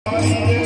Thank you.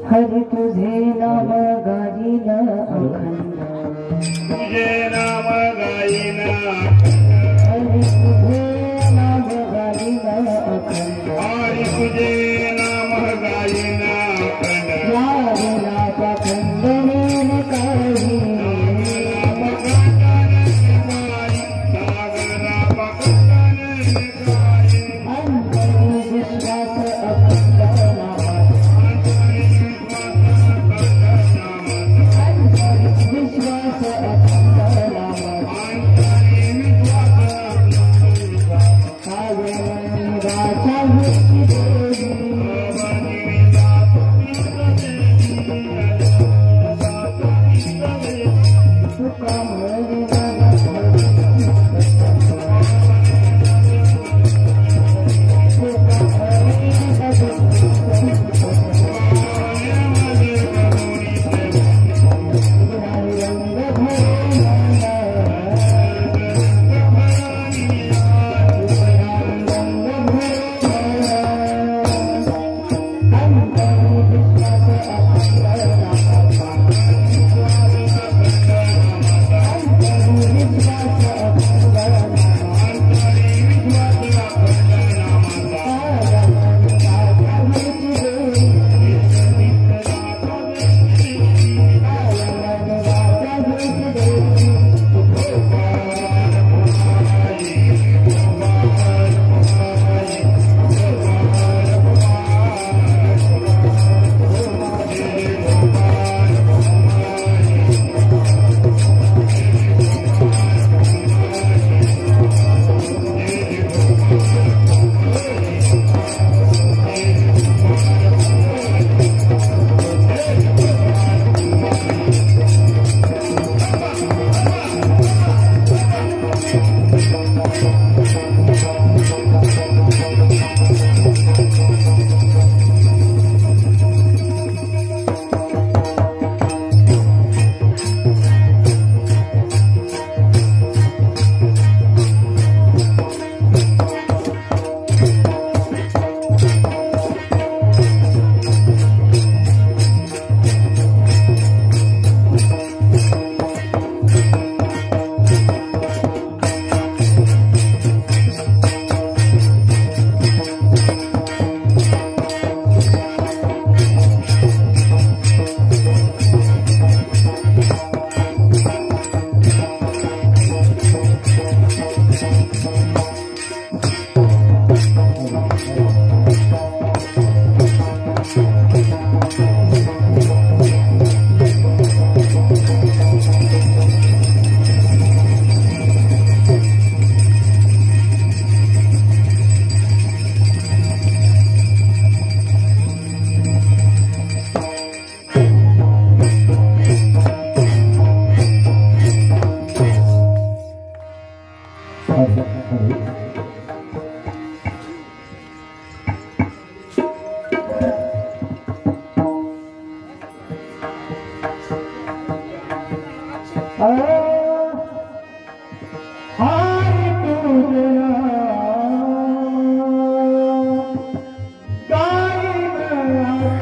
Hari तुझे नाम गाईन अखंड, तुझे नाम गाईन हरि तुझे नाम गाईन अखंड, हरि तुझे नाम गाईन अखंड, यावला पाखंडनेन काही, सागरा पाखंडनेन काही, अंतरी विश्वास अखंड नामात, अंतरी विश्वास अखंड नामात, सागरानी वाचा मुक्ती देवी, तुका मुळे मला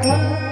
Yeah.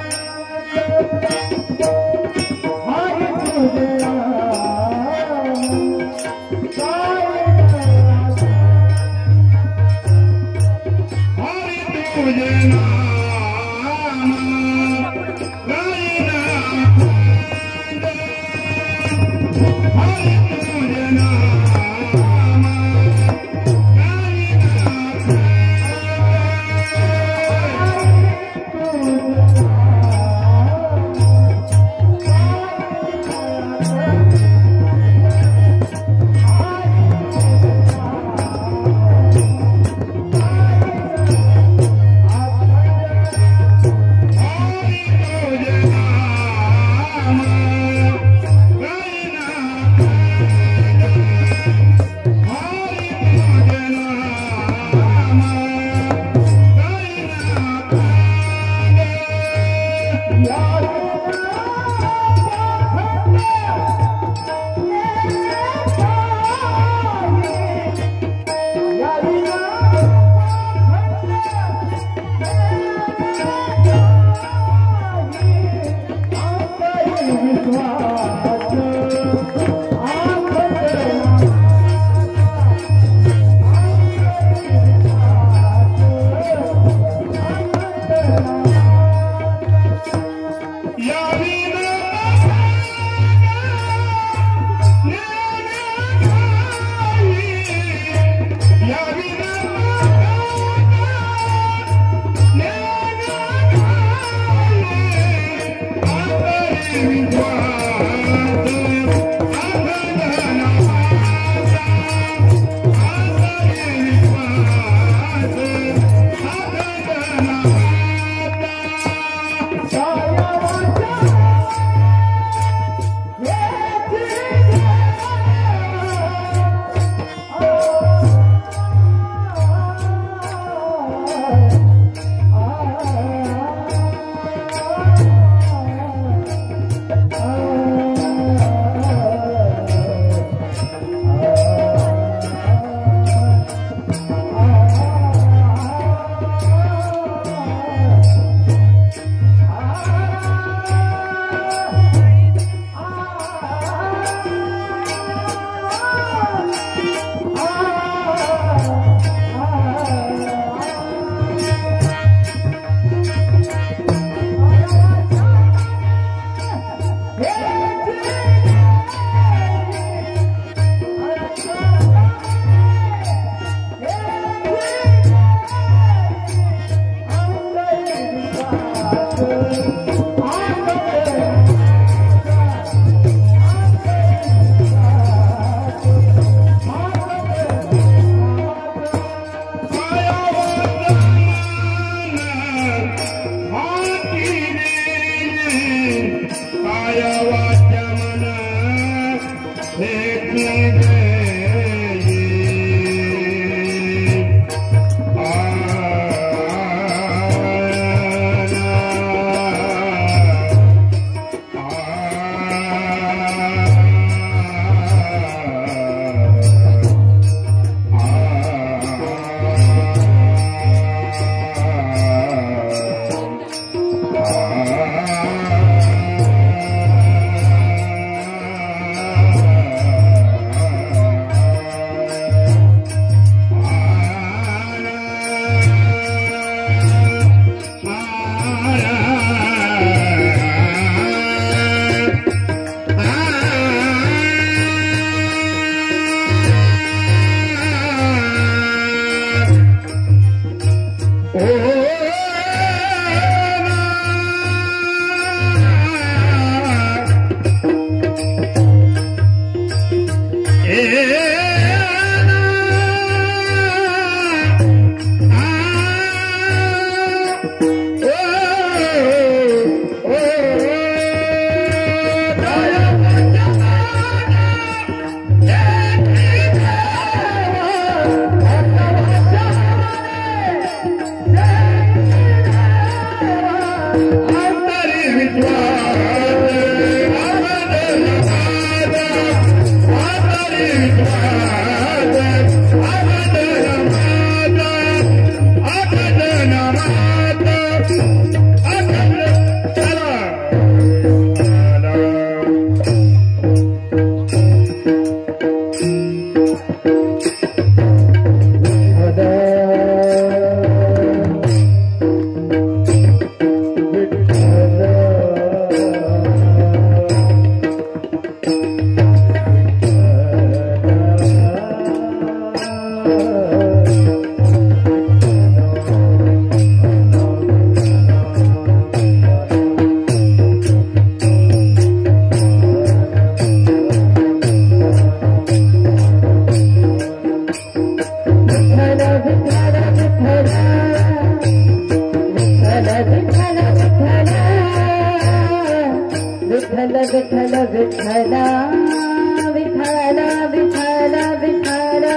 विठ्ठल विठ्ठल विठ्ठल विठ्ठल विठ्ठल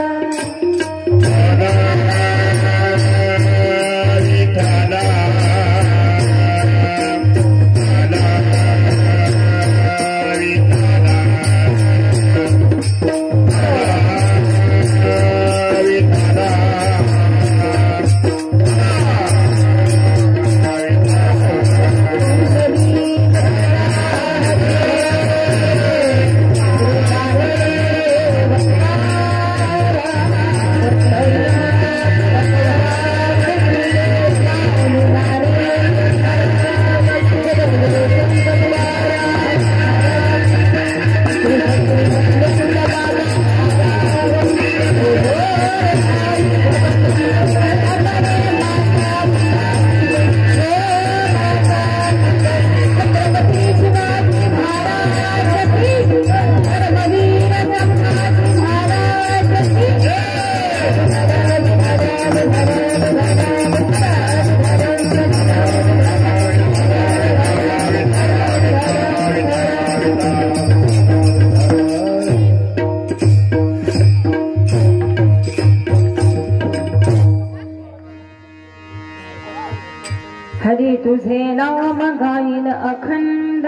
हरी तुझे नाम गाईन अखंड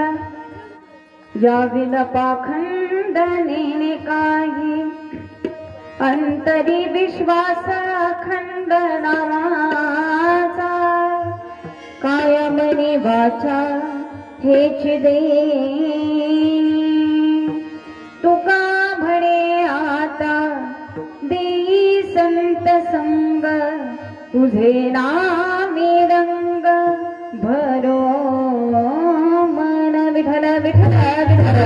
याविन पाखंड नेने काही अंतरी विश्वास अखंड नामाचा कायमनी वाचा हेच दे तुका म्हणे आता देई संत संग तुझे नामे रंग भरो मन विठ्ठल विठ्ठल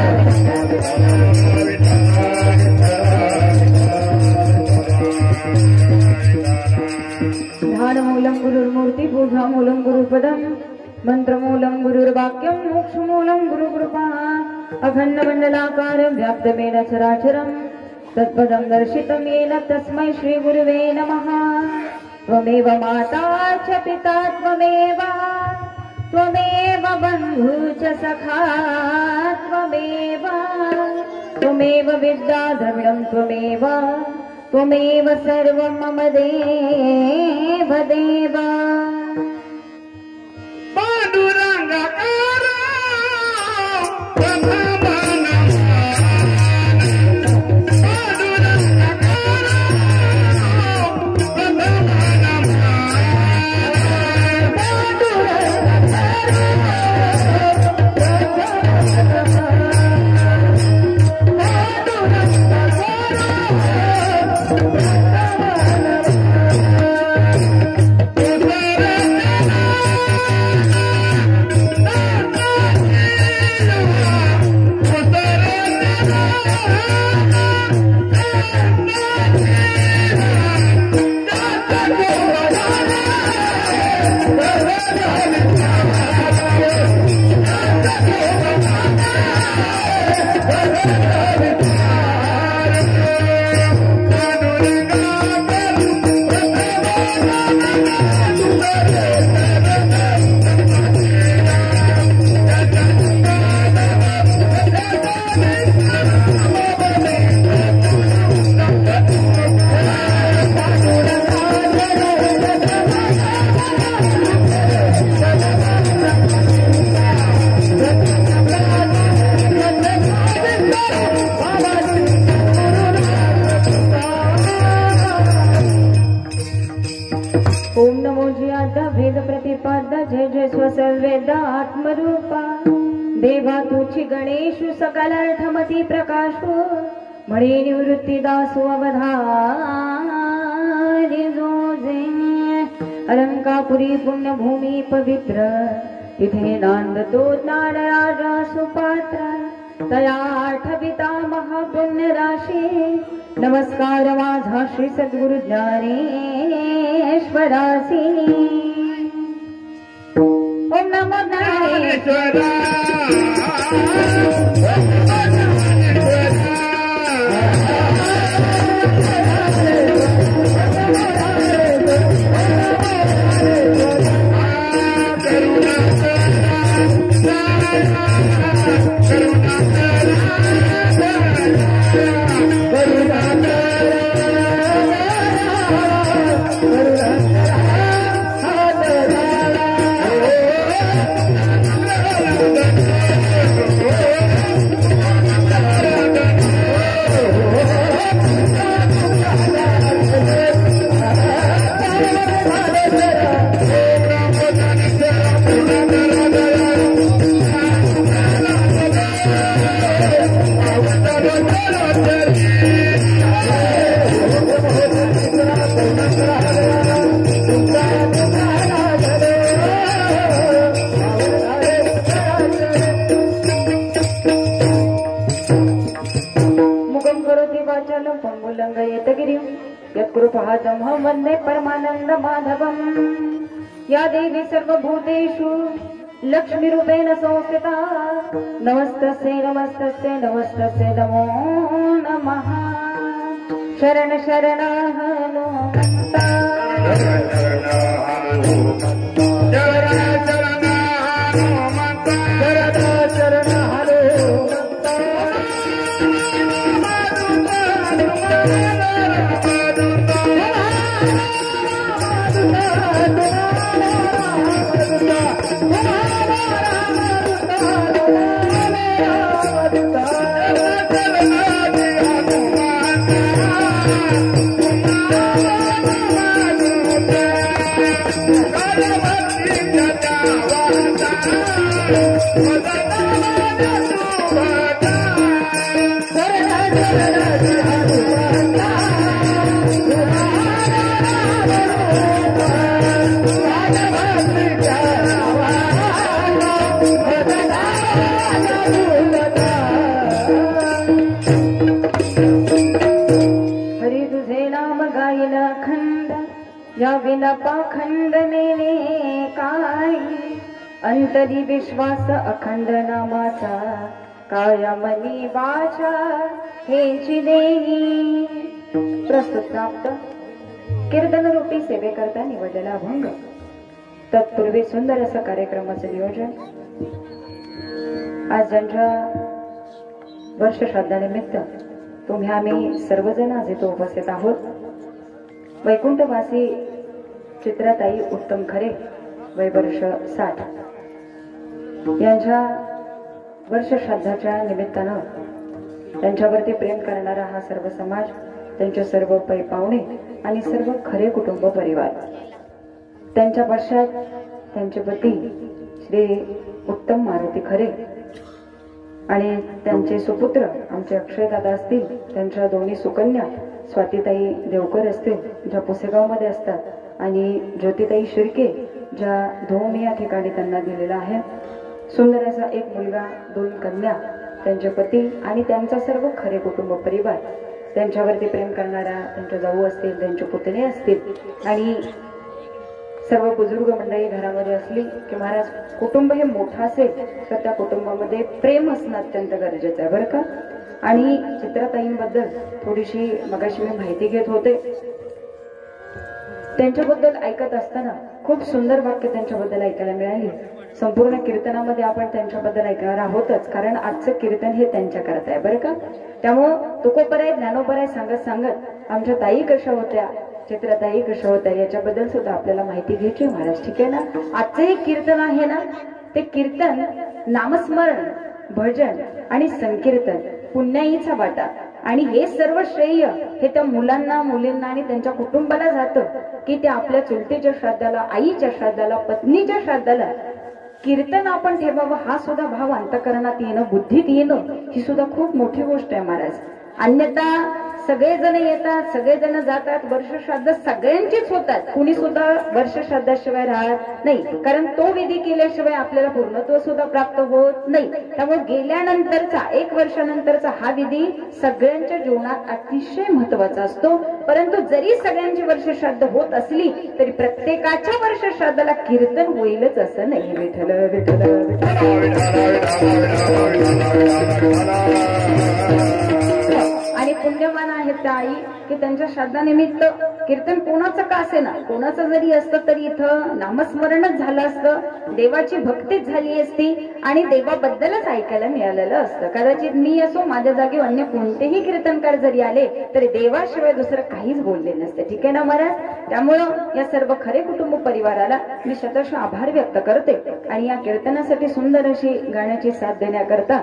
ध्यानमूलं गुरुर्मूर्ति पूजामूलं गुरुपदं मंत्रमूलं गुरुर्वाक्यं मोक्षमूलं गुरुकृपा अखण्डमण्डलाकारं व्याप्तमेन चराचरं तत्पदं दर्शितं येन तस्मै श्रीगुरुवे नमः। त्वमेव माता च पिता त्वमेव त्वमेव बन्धु च सखा त्वमेव त्वमेव विद्या द्रविणं त्वमेव त्वमेव सर्वं मम देव देव पांडुरंगाकार देवा तुझी गणेशु सकल अर्थमती प्रकाशु मणे निवृत्ती दासो अवधारी जोजे अलंकापुरी पुण्यभूमी पवित्र तिथे नांदतो ज्ञानराजा सुपात्र तया आठविता महापुण्य राशी नमस्कार माझा श्री सद्गुरु ज्ञानेश्वरासी ओम नमो ज्ञानेश्वरा करुणा वन्दे परमानन्द माधवम् या देवी सर्वभूतेषु लक्ष्मीरूपेण संस्थिता नमस्तस्यै नमस्तस्यै नमस्तस्यै नमो नमः शरण शरण हनुमन्ता या विना पाखंड नेने काय अंतरी विश्वास अखंड नामाचा काया मनी वाचा हेची देई प्रस्तुत प्राप्त कीर्तन रूपी सेवेकरता निवडलेला अभंग तत्पूर्वी सुंदर असं कार्यक्रमाचं नियोजन आज ज्यांच्या वर्ष श्राद्धानिमित्त तुम्ही आम्ही सर्वजण आज इथे उपस्थित आहोत वैकुंठवासी चित्राताई उत्तम खरे वय वर्ष 60 यांच्या वर्ष श्राद्धाच्या निमित्तानं त्यांच्यावरती प्रेम करणारा हा सर्व समाज त्यांचे सर्व पै पाहुणे आणि सर्व खरे कुटुंब परिवार त्यांच्या पश्चात त्यांचे पती श्री उत्तम मारुती खरे आणि त्यांचे सुपुत्र आमचे अक्षयदादा असतील त्यांच्या दोन्ही सुकन्या स्वातीताई देवकर असतील ज्या पुसेगावमध्ये असतात आणि ज्योतिताई शिर्के ज्या धोम या ठिकाणी त्यांना दिलेला आहे सुंदर असा एक मुलगा 2 कन्या त्यांचे पती आणि त्यांचा सर्व खरे कुटुंब परिवार त्यांच्यावरती प्रेम करणारा त्यांच्या जाऊ असतील त्यांचे पुतणे असतील आणि सर्व बुजुर्ग मंडळी घरामध्ये असली की महाराज कुटुंब हे मोठं असेल तर त्या कुटुंबामध्ये प्रेम असणं अत्यंत गरजेचं आहे बरं का आणि चित्राताईंबद्दल थोडीशी मगाशी मी माहिती घेत होते त्यांच्याबद्दल ऐकत असताना खूप सुंदर वाक्य त्यांच्याबद्दल ऐकायला मिळाली संपूर्ण कीर्तनामध्ये आपण त्यांच्याबद्दल ऐकणार आहोतच कारण आजचं कीर्तन हे त्यांच्याकरता आहे बरं का त्यामुळं तुकोपराय ज्ञानोपराय सांगत सांगत आमच्या ताई कशा होत्या चित्रताई कशा होत्या याच्याबद्दल सुद्धा आपल्याला माहिती घ्यायची महाराज ठीक आहे ना आजचं हे कीर्तन आहे ना ते कीर्तन नामस्मरण भजन आणि संकीर्तन पुण्याईचा वाटा आणि हे सर्व श्रेय हे त्या मुलांना मुलींना आणि त्यांच्या कुटुंबाला जातं की ते आपल्या चुलतीच्या श्राद्धाला आईच्या श्राद्धाला पत्नीच्या श्राद्धाला कीर्तन आपण ठेवावं हा सुद्धा भाव अंतकरणात येणं बुद्धीत येणं ही सुद्धा खूप मोठी गोष्ट आहे महाराज अन्यथा सगळेजण येतात सगळेजण जातात वर्ष श्राद्ध सगळ्यांचीच होतात कुणी सुद्धा वर्ष श्राद्धाशिवाय राहत नाही कारण तो विधी केल्याशिवाय आपल्याला पूर्णत्व सुद्धा प्राप्त होत नाही त्यामुळे गेल्यानंतरचा 1 वर्षानंतरचा हा विधी सगळ्यांच्या जीवनात अतिशय महत्वाचा असतो परंतु जरी सगळ्यांची वर्ष श्राद्ध होत असली तरी प्रत्येकाच्या वर्ष श्राद्धाला कीर्तन होईलच असं नाही विठ्ठल विठ्ठल आणि पुण्यवान आहेत त्या आई की त्यांच्या श्राद्धानिमित्त कीर्तन कोणाचं का असे ना कोणाचं जरी असतं तरी इथं नामस्मरणच झालं असतं देवाची भक्तीच झाली असती आणि देवाबद्दलच ऐकायला मिळालेलं असतं कदाचित मी असो माझ्या जागी अन्य कोणतेही कीर्तनकार जरी आले तरी देवाशिवाय दुसरं काहीच बोलले नसते ठीक आहे ना महाराज त्यामुळं या सर्व खरे कुटुंब परिवाराला मी शतश आभार व्यक्त करते आणि या कीर्तनासाठी सुंदर अशी गाण्याची साथ देण्याकरता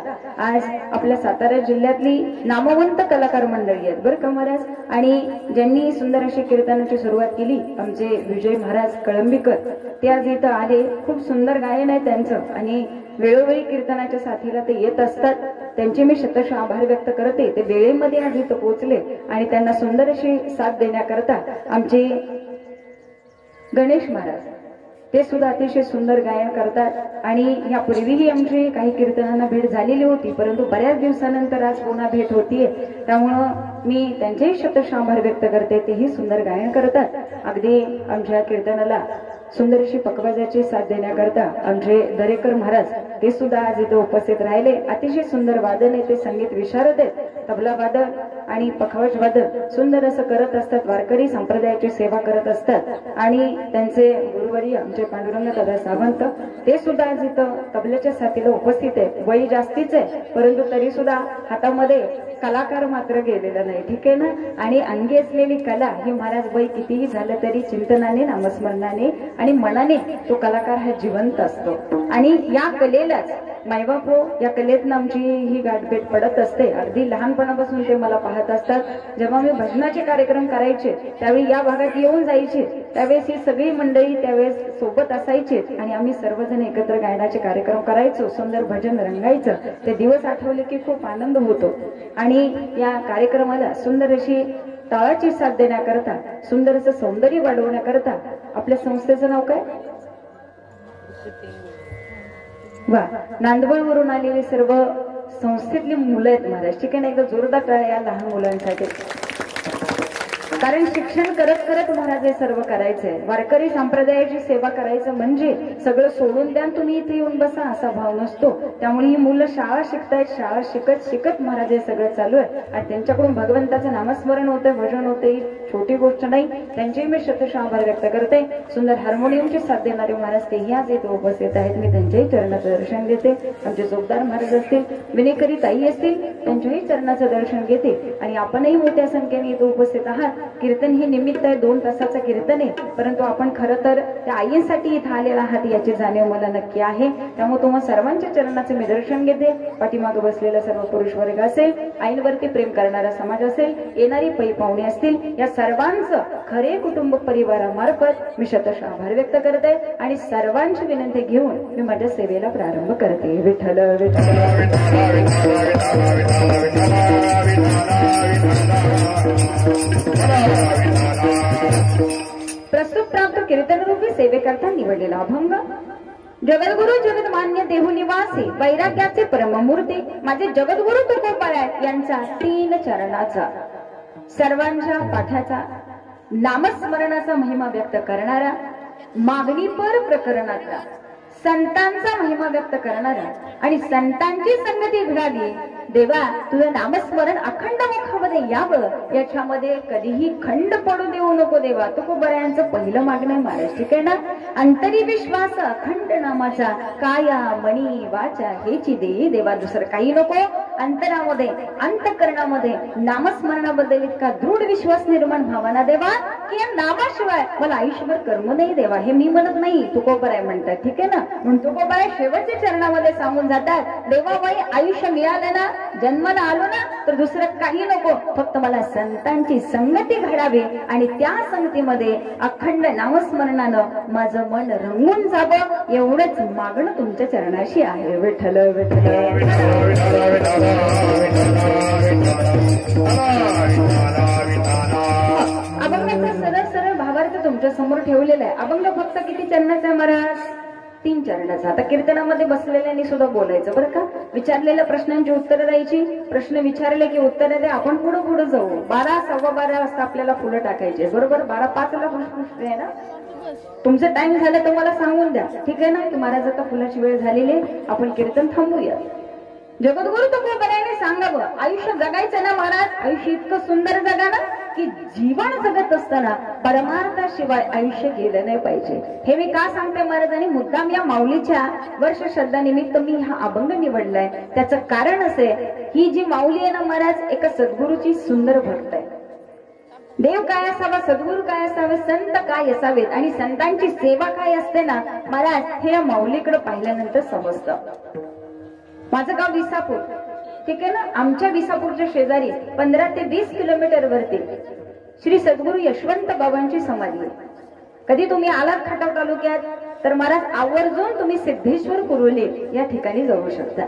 आज आपल्या सातारा जिल्ह्यातली नामवंत कलाकार मंडळी आहेत बरं का महाराज आणि ज्यांनी सुंदर अशी कीर्तनाची सुरुवात केली आमचे विजय महाराज कळंबीकर ते आज इथं आले खूप सुंदर गायन आहे त्यांचं आणि वेळोवेळी कीर्तनाच्या साथीला ते येत असतात त्यांचे मी शतश आभार व्यक्त करते ते वेळेमध्ये आज इथं पोहोचले आणि त्यांना सुंदर अशी साथ देण्याकरता आमचे गणेश महाराज ते सुद्धा अतिशय सुंदर गायन करतात आणि यापूर्वीही आमची काही कीर्तनांना भेट झालेली होती परंतु बऱ्याच दिवसानंतर आज पुन्हा भेट होतीये त्यामुळं मी त्यांचेही शतश आभार व्यक्त करते. तेही सुंदर गायन करतात. अगदी आमच्या कीर्तनाला सुंदर अशी पकवाजाची साथ देण्याकरता आमचे दरेकर महाराज ते सुद्धा आज इथे उपस्थित राहिले. अतिशय सुंदर वादन आहे. ते संगीत विशारद आहेत. तबला वादन आणि पखवाज वादन सुंदर असं करत असतात. वारकरी संप्रदायाची सेवा करत असतात आणि त्यांचे गुरुवर्य आमचे पांडुरंग दादा सावंत ते सुद्धा आज इथं तबल्याच्या साथीला उपस्थित आहेत. वय जास्तीच आहे परंतु तरी सुद्धा हातामध्ये कलाकार मात्र गेलेला नाही. ठीक आहे ना. आणि अंगी असलेली कला ही महाराज वय कितीही झालं तरी चिंतनाने नामस्मरणाने आणि मनाने तो कलाकार हा जिवंत असतो. आणि या कलेलाच मायबाप हो या कलेतनं आमची ही गाठभेट पडत असते. अगदी लहानपणापासून ते मला पाहत असतात. जेव्हा मी भजनाचे कार्यक्रम करायचे त्यावेळी या भागात येऊन जायचे त्यावेळेस ही सगळी मंडळी त्यावेळेस सोबत असायची आणि आम्ही सर्वजण एकत्र गायनाचे कार्यक्रम करायचो. सुंदर भजन रंगायचं. ते दिवस आठवले की खूप आनंद होतो. आणि या कार्यक्रमाला सुंदर अशी टाळाची साथ देण्याकरता सुंदर असं सौंदर्य वाढवण्याकरता आपल्या संस्थेचं नाव काय वा नांदवळवरून आलेली सर्व संस्थेतली मुलं आहेत महाराज. ठीक आहे ना. एकदा जोरदार टाळ्या या लहान मुलांसाठी. कारण शिक्षण करत करत महाराज हे सर्व करायचंय. वारकरी संप्रदायाची सेवा करायचं म्हणजे सगळं सोडून द्या तुम्ही इथे येऊन बसा असा भाव नसतो. त्यामुळे ही मुलं शाळा शिकतायत. शाळा शिकत शिकत महाराज हे सगळं चालू आहे आणि त्यांच्याकडून भगवंताचं नामस्मरण होतंय भजन होते. छोटी गोष्ट नाही. त्यांचेही मी शतश आभार व्यक्त करते. सुंदर हार्मोनियमची साथ देणारे महाराज तेही आज इथे उपस्थित आहेत. मी त्यांच्याही चरणाचं दर्शन घेते. आमचे जोगदार महाराज असतील विनेकरी ताई असतील त्यांच्याही चरणाचं दर्शन घेते. आणि आपणही मोठ्या संख्येने इथे उपस्थित आहात. कीर्तन हे निमित्त आहे. 2 तासाचं कीर्तन आहे परंतु आपण खरं तर त्या आईंसाठी इथं आलेला आहात याची जाणीव मला नक्की आहे. त्यामुळे तुम्हा सर्वांच्या चरणाचं मी दर्शन घेते. पाठीमागे बसलेला सर्व पुरुष वर्ग असेल आईंवरती प्रेम करणारा समाज असेल येणारी पै पाहुणे असतील या सर्वांचं खरे कुटुंब परिवारामार्फत मी शतश आभार व्यक्त करते आणि सर्वांची विनंती घेऊन मी माझ्या सेवेला प्रारंभ करते. विठ्ठल प्रस्तुत प्राप्त कीर्तन रूपी सेवेकरता निवडलेला अभंग जगद्गुरु जगदमान्य देहू निवासी वैराग्याचे परममूर्ती माझे जगद्गुरु तुकोबाराय यांचा 3 चरणाचा सर्वांच्या पाठाचा नामस्मरणाचा महिमा व्यक्त करणारा मागणीपर प्रकरणातला संतांचा महिमा व्यक्त करणारा आणि संतांची संगती घडावी देवा तुझं नामस्मरण अखंड मुखामध्ये यावं याच्यामध्ये कधीही खंड पडू देऊ नको देवा. तुकोबारायांचं पहिलं मागणं आहे महाराज. ठीक आहे ना. अंतरी विश्वास अखंड नामाचा काया मनी वाचा हेची दे देवा. दुसरं काही नको. अंतरामध्ये अंतःकरणामध्ये नामस्मरणाबद्दल इतका दृढ विश्वास निर्माण भावना देवा की या नामाशिवाय मला आयुष्यभर कर्म नाही देवा. हे मी म्हणत नाही तुकोबाराय म्हणतात. ठीक आहे ना. म्हणून तुकोबाराय शेवटच्या चरणामध्ये सांगून जातात देवा बाई आयुष्य मिळालं ना जन्माला आलो ना तर दुसरं काही नको. फक्त मला संतांची संगती घडावी आणि त्या संगतीमध्ये अखंड नामस्मरणानं माझं मन रंगून जावं एवढंच मागणं तुमच्या चरणाशी आहे. विठ्ठल विठ्ठल अभंगाचा सरळ सरळ भावार्थ तुमच्या समोर ठेवलेला आहे. अभंग फक्त किती चरणाचा आहे महाराज 3 चरणाचा. आता कीर्तनामध्ये बसलेल्यांनी सुद्धा बोलायचं बरं का. विचारलेल्या प्रश्नांची उत्तरं द्यायची. प्रश्न विचारले की उत्तरं द्या. आपण पुढे जाऊ. 12 सव्वा 12 वाजता आपल्याला फुलं टाकायचे बरोबर. 12:05 पुष्प आहे ना. तुमचं टाइम झालं तर मला सांगून द्या. ठीक आहे ना. की महाराज आता फुलाची वेळ झालेली आपण कीर्तन थांबूया. जगद्गुरु तुकोबारायाने सांगावं आयुष्य जगायचं ना महाराज. आयुष्य इतकं सुंदर जगा ना की जीवन जगत असताना परमार्थाशिवाय आयुष्य गेलं नाही पाहिजे. हे मी का सांगते महाराजांनी मुद्दाम या माऊलीच्या वर्ष श्रद्धानिमित्त मी हा अभंग निवडलाय. त्याचं कारण असे ही जी माऊली आहे ना महाराज एका सद्गुरूची सुंदर भक्त आहे. देव काय असावा सद्गुरू काय असावे संत काय असावेत आणि संतांची सेवा काय असते ना महाराज हे या माऊलीकडे पाहिल्यानंतर समजतं. माझं गाव विसापूर. ठीक आहे ना. आमच्या विसापूरच्या शेजारी 15 ते 20 किलोमीटर वरती श्री सद्गुरू यशवंत बाबांची समाधी आहे. कधी तुम्ही आलात खटाव तालुक्यात तर महाराज आवर्जून तुम्ही सिद्धेश्वर कुरोली या ठिकाणी जाऊ शकता.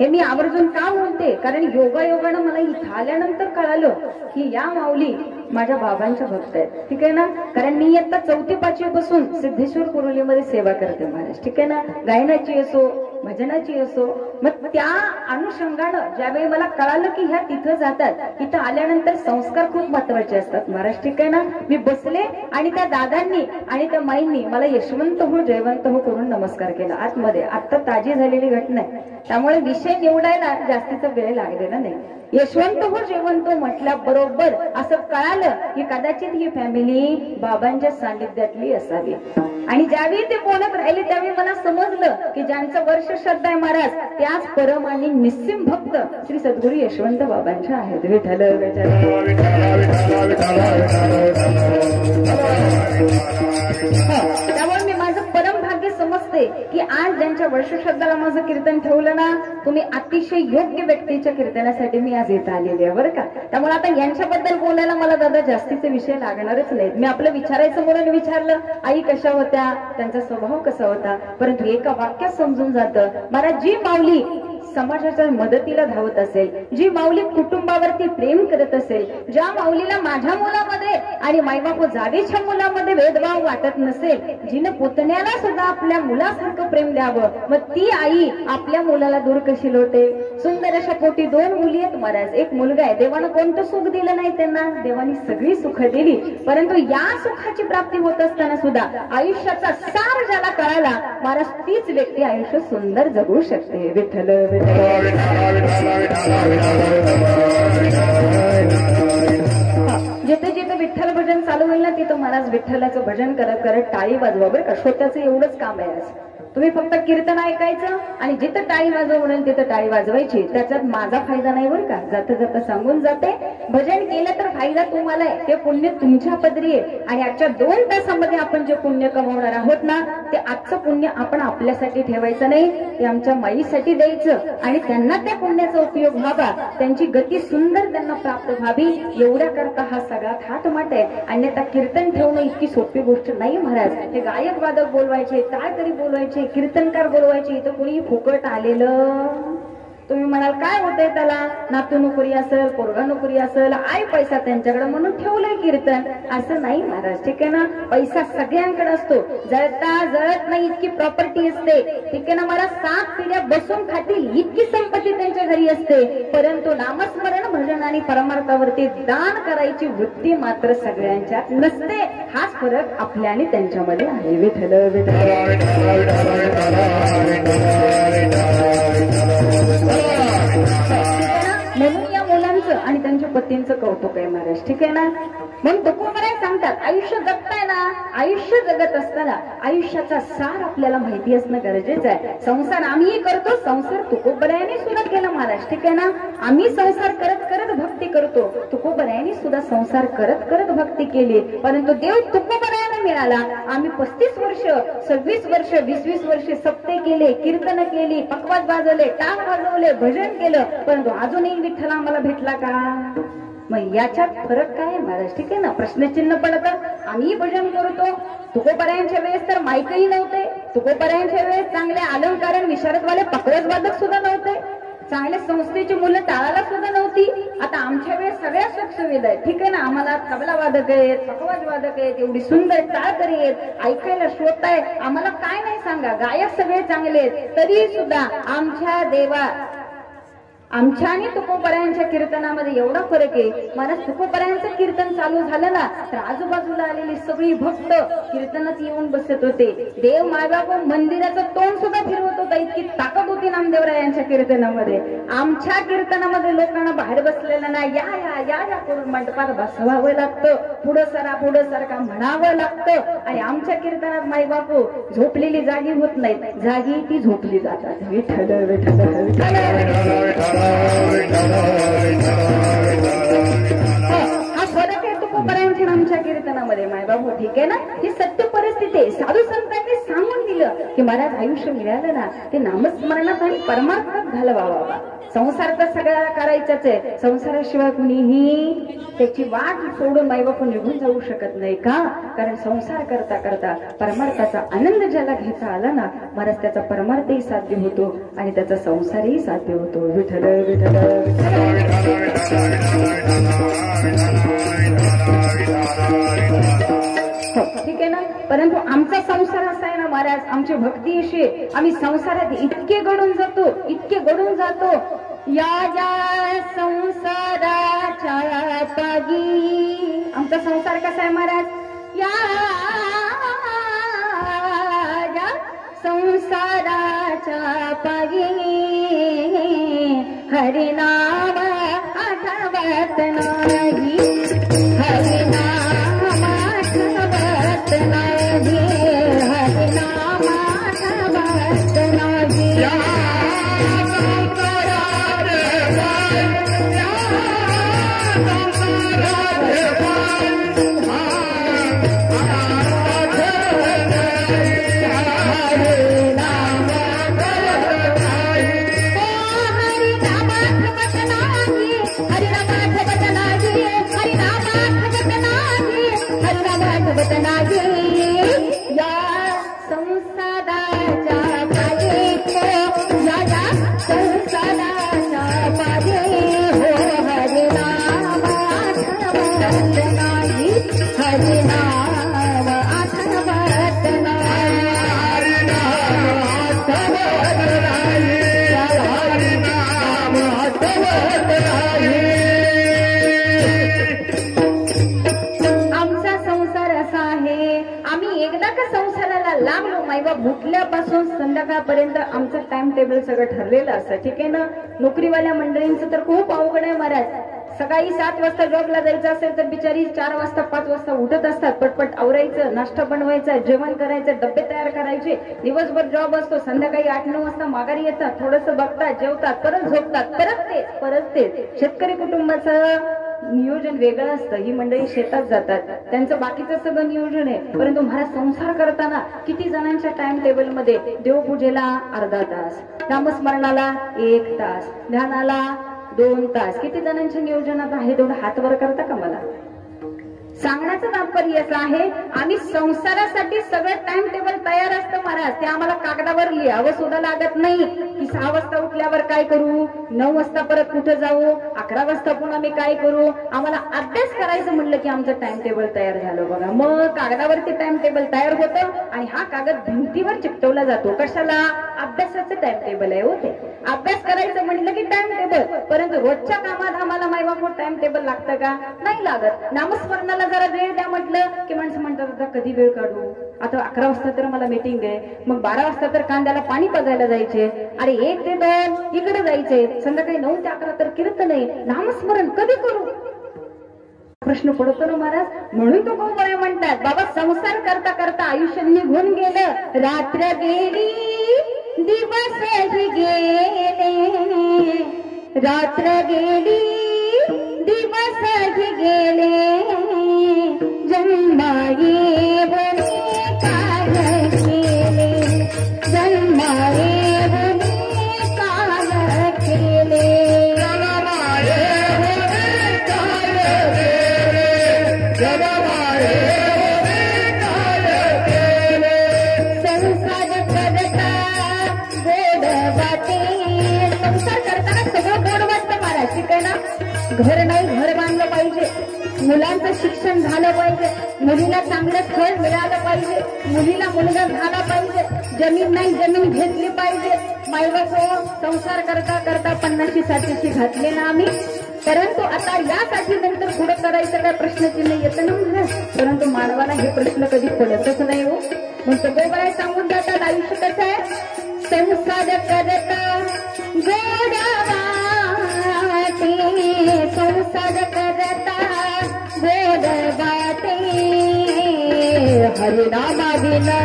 हे मी आवर्जून का म्हणते कारण योगायोगानं मला इथं आल्यानंतर कळालं की या माऊली माझ्या बाबांच्या भक्त आहेत. ठीक आहे ना. कारण मी आता 4थी 5वी पासून सिद्धेश्वर कुरोलीमध्ये सेवा करते महाराज. ठीक आहे ना. गायनाची असो भजनाची असो, मग त्या अनुषंगानं ज्यावेळी मला कळालं की ह्या तिथं जातात, तिथं आल्यानंतर संस्कार खूप महत्वाचे असतात महाराज, ठीक आहे ना. मी बसले आणि त्या दादांनी आणि त्या माईंनी मला यशवंत हो जयवंत हो करून नमस्कार केला आतमध्ये. आता ताजी झालेली घटना आहे, त्यामुळे विषय निवडायला जास्तीचा वेळ लागलेला नाही. यशवंत हो जयवंत म्हटल्याबरोबर असं कळालं की कदाचित ही फॅमिली बाबांच्या सानिध्यातली असावी. आणि ज्यावेळी ते बोलत राहिले त्यावेळी मला समजलं की ज्यांचं वर्ष श्रद्धा आहे महाराज त्याच परम आणि निस्सिम भक्त श्री सद्गुरू यशवंत बाबांच्या आहेत. विठ्ठल विठ्ठल. त्यामुळे मी माझं परम भाग्य समजते की आज ज्यांच्या वर्ष श्रद्धाला माझं कीर्तन ठेवलं ना, तुम्ही अतिशय योग्य व्यक्तीच्या कीर्तनासाठी मी आज येत आलेली आहे बरं का. त्यामुळे आता यांच्याबद्दल बोलायला मला दादा जास्तीचे विषय लागणारच नाहीत. मी आपलं विचारायचं म्हणून विचारलं, आई कशा होत्या, त्यांचा स्वभाव कसा होता, परंतु एका वाक्यात समजून जातं महाराज, जी माऊली समाजाच्या मदतीला धावत असेल, जी माऊली कुटुंबावरती प्रेम करत असेल, ज्या माऊलीला माझ्या मुलामध्ये आणि मायबापू जावेच्या मुलामध्ये भेदभाव वाटत नसेल, जिनं पुतण्याला सुद्धा आपल्या मुलासारखं प्रेम द्यावं, मग ती आई आपल्या मुलाला दूर कशी लोटे. सुंदर अशा पोटी 2 मुली आहेत महाराज, एक मुलगा आहे. देवानं कोणतं सुख दिलं नाही त्यांना, देवानी सगळी सुख दिली, परंतु या सुखाची प्राप्ती होत असताना सुद्धा आयुष्याचा सार ज्याला कळाला महाराज, तीच व्यक्ती आयुष्य सुंदर जगू शकते. विठ्ठल विठ्ठल. जिथे जिथे विठ्ठल भजन चालू होईल ना तिथं महाराज विठ्ठलाचं भजन करत करत टाळी वाजवा बरं का. श्रोत्याचं एवढंच काम आहे आज. तुम्ही फक्त कीर्तन ऐकायचं आणि जिथं टाळी वाजव म्हणून तिथं टाळी वाजवायची. त्याच्यात माझा फायदा नाही बरं का, जाता जाता सांगून जाते. भजन केलं तर फायदा तुम्हाला आहे, ते पुण्य तुमच्या पदरी आहे. आणि आजच्या 2 तासामध्ये आपण जे पुण्य कमवणार आहोत ना, ते आजचं पुण्य आपण आपल्यासाठी ठेवायचं नाही, ते आमच्या माईसाठी द्यायचं आणि त्यांना त्या पुण्याचा उपयोग व्हावा, त्यांची गती सुंदर त्यांना प्राप्त व्हावी, एवढ्या करता हा सगळा थाटमाट आहे. अन्यथा कीर्तन ठेवणं इतकी सोपी गोष्ट नाही महाराज. ते गायक वादक बोलवायचे, तरी बोलवायचे, कीर्तनकार बोलवायचे, इथं कोणी फुकट आलेलं. तुम्ही म्हणाल काय होतंय त्याला, नातू नोकरी असेल, पोरगा नोकरी असेल, आई पैसा त्यांच्याकडे म्हणून ठेवलंय कीर्तन, असं नाही महाराज, ठीक आहे ना. पैसा सगळ्यांकडे असतो, जळता जळत नाही इतकी प्रॉपर्टी असते, ठीक आहे ना महाराज. 7 पिढ्या बसून खातील इतकी संपत्ती त्यांच्या घरी असते, परंतु नामस्मरण भजन आणि परमार्थावरती दान करायची वृत्ती मात्र सगळ्यांच्यात नसते. हाच फरक आपल्या आणि त्यांच्यामध्ये आहे. विठ्ठल विठ्ठल. म्हणून या मुलांचं आणि त्यांच्या पतींचं कौतुक आहे महाराज, ठीक आहे ना. म्हणून तुकोबराय सांगतात, आयुष्य जगताय ना, आयुष्य जगत असताना आयुष्याचा सार आपल्याला माहिती असणं गरजेचं आहे. संसार आम्हीही करतो, संसार तुकोबरायाने सुद्धा केला महाराज, ठीक आहे ना. आम्ही संसार करत करत भक्ती करतो, तुकोबरायाने सुद्धा संसार करत करत भक्ती केली, परंतु देव तुकोबरायाने मिळाला. आम्ही 35 वर्ष 26 वर्ष 20 वर्ष सप्ते केले, कीर्तन केली, पकवाज वाजवले, टांग वाजवले, भजन केलं, परंतु अजूनही विठ्ठल आम्हाला भेटला का. मग याच्यात फरक काय आहे महाराज, ठीक आहे ना. प्रश्नचिन्ह पडतं. आम्ही भजन करतो, तुकोबरायांच्या वेळेस तर माईकही नव्हते, तुकोबरायांच्या वेळेस चांगले अलंकारण विशारदवाले पकवज वादक सुद्धा नव्हते, चांगल्या संस्थेची मुलं टाळाला सुद्धा नव्हती. आता आमच्या वेळेस सगळ्या सुख सुविधा आहेत, ठीक आहे ना. आम्हाला तबला वादक आहेत, पकवाज वादक आहेत, एवढी सुंदर टाळकरी आहेत, ऐकायला श्रोत आहे, आम्हाला काय नाही सांगा, गायक सगळे चांगले आहेत, तरी सुद्धा आमच्या देवा आमच्या आणि तुकोबरायांच्या कीर्तनामध्ये एवढा फरक आहे महाराज. तुकोबरायांचं कीर्तन चालू झालं ना तर आजूबाजूला आलेली सगळी भक्त कीर्तनात येऊन बसत होते. देव मायबाप मंदिराचं तोंड सुद्धा फिरवत होता, इतकी ताकद होती नामदेवरायांच्या कीर्तनामध्ये. आमच्या कीर्तनामध्ये लोकांना बाहेर बसलेलं ना, या या या या करून मंडपात बसवावं लागतं, पुढं सरा का म्हणावं लागतं. आणि आमच्या कीर्तनात माईबापू झोपलेली जागी होत नाहीत, जागी ती झोपली जातात. विठ्ठल विठ्ठल. हा फरक आहे तुकोबरायांच्या आमच्या कीर्तनामध्ये मायबाबू, ठीक आहे ना. ही सत्य परिस्थिती आहे. साधू संतांनी सांगून दिलं की महाराज आयुष्य मिळालं ना ते नामस्मरणात आणि परमार्थात घालवावा. संसार तर सगळ्याला करायचाच आहे, संसाराशिवाय कुणीही त्याची वाट सोडून मायबापू निघून जाऊ शकत नाही का. कारण संसार करता करता परमार्थाचा आनंद ज्याला घेता आला ना महाराज, त्याचा परमार्थही साध्य होतो आणि त्याचा संसारही साध्य होतो. विठ्ठल विठ्ठल. हो, ठीक आहे ना. परंतु आमचा संसार असा आहे ना महाराज, आमची भक्ती अशी आहे, आम्ही संसारात इतके गडून जातो, इतके गडून जातो. या ज्या संसाराच्या पागी, आमचा संसार कसा आहे महाराज, या ज्या संसाराच्या पागी हरिनाम आठवत नाही, हरिनाम आठवत नाही, हरिनाम आठवत नाही. भुकल्यापासून संध्याकाळपर्यंत आमचं टाइम टेबल सगळं ठरलेलं असतं, ठीक आहे ना. नोकरीवाल्या मंडळींचं तर खूप अवघड आहे महाराज. सकाळी 7 वाजता जॉबला जायचं असेल तर बिचारी 4 वाजता 5 वाजता उठत असतात, पटपट आवरायचं, नाश्ता बनवायचा, जेवण करायचं, डब्बे तयार करायचे, दिवसभर जॉब असतो, संध्याकाळी 8-9 वाजता माघारी येतात, थोडंसं बघतात, जेवतात, परत झोपतात, परत तेच. शेतकरी कुटुंबाचं नियोजन वेगळं असतं. ही मंडळी शेतात जातात, त्यांचं बाकीचं सगळं नियोजन आहे. परंतु महाराज संसार करताना किती जणांच्या टाइम टेबल मध्ये देवपूजेला अर्धा तास, नामस्मरणाला 1 तास, ध्यानाला 2 तास, किती जणांच्या नियोजनात आहे तेवढं हात वर करता का मला? सांगण्याचं तात्पर्य असं आहे, आम्ही संसारासाठी सगळं टाइम टेबल तयार असतं महाराज. ते आम्हाला कागदावर लिहावं सुद्धा लागत नाही की 6 वाजता उठल्यावर काय करू, 9 वाजता परत कुठं जाऊ, 11 वाजता पुन्हा मी काय करू. आम्हाला अभ्यास करायचं म्हणलं की आमचं टाइम टेबल तयार झालं बघा. मग कागदावरती टाइम टेबल तयार होतं आणि हा कागद भिंतीवर चिकटवला जातो. कशाला? अभ्यासाचं टाइम टेबल आहे होते. अभ्यास करायचं म्हटलं की टाइम टेबल, परंतु रोजच्या कामात आम्हाला मायबाप टाइम टेबल लागतं का? नाही लागत. नामस्मरणाला जरा वेळ द्या म्हटलं की माणसं म्हणतात आता कधी वेळ काढू, आता 11 वाजता तर मला मीटिंग आहे, मग 12 वाजता तर कांद्याला पाणी पाजायला जायचे, अरे 1 ते 2 इकडे जायचे, संध्याकाळी 9 ते 11 तर कीर्तन आहे, नामस्मरण कधी करू? प्रश्न पडतो ना महाराज. म्हणून तो गोमळे म्हणतात बाबा, संसार करता करता आयुष्य निघून गेलं, रात्र गेली दिवस गेले, रात्र गेली दिवस गेले, जन्माये बने काल केले, जन्माये बने काल केले, जन्माये बने काल केले, जन्माये बने काल केले. संसार करता गोड वाटे, संसार करताना सगळं गोड वाटतं महाराज, ठीक आहे ना. घर नाही, घर बांधलं पाहिजे, मुलांचं शिक्षण झालं पाहिजे, मुलीला चांगलं स्थळ मिळालं पाहिजे, मुलीला मुलगा झाला पाहिजे, जमीन नाही जमीन घेतली पाहिजे. मायबाप संसार करता करता 50-60शी घातले ना आम्ही. परंतु आता यासाठी नंतर पुढे करायचं काय प्रश्नचिन्ह येतं ना महाराज. परंतु मानवाला हे प्रश्न कधी पडतच नाही हो. मग सगळे बाय सांगून जातात आयुष्य कसं आहे, संसार करता गोडवा संसार करता गोड बाटे, हरिनामा बिना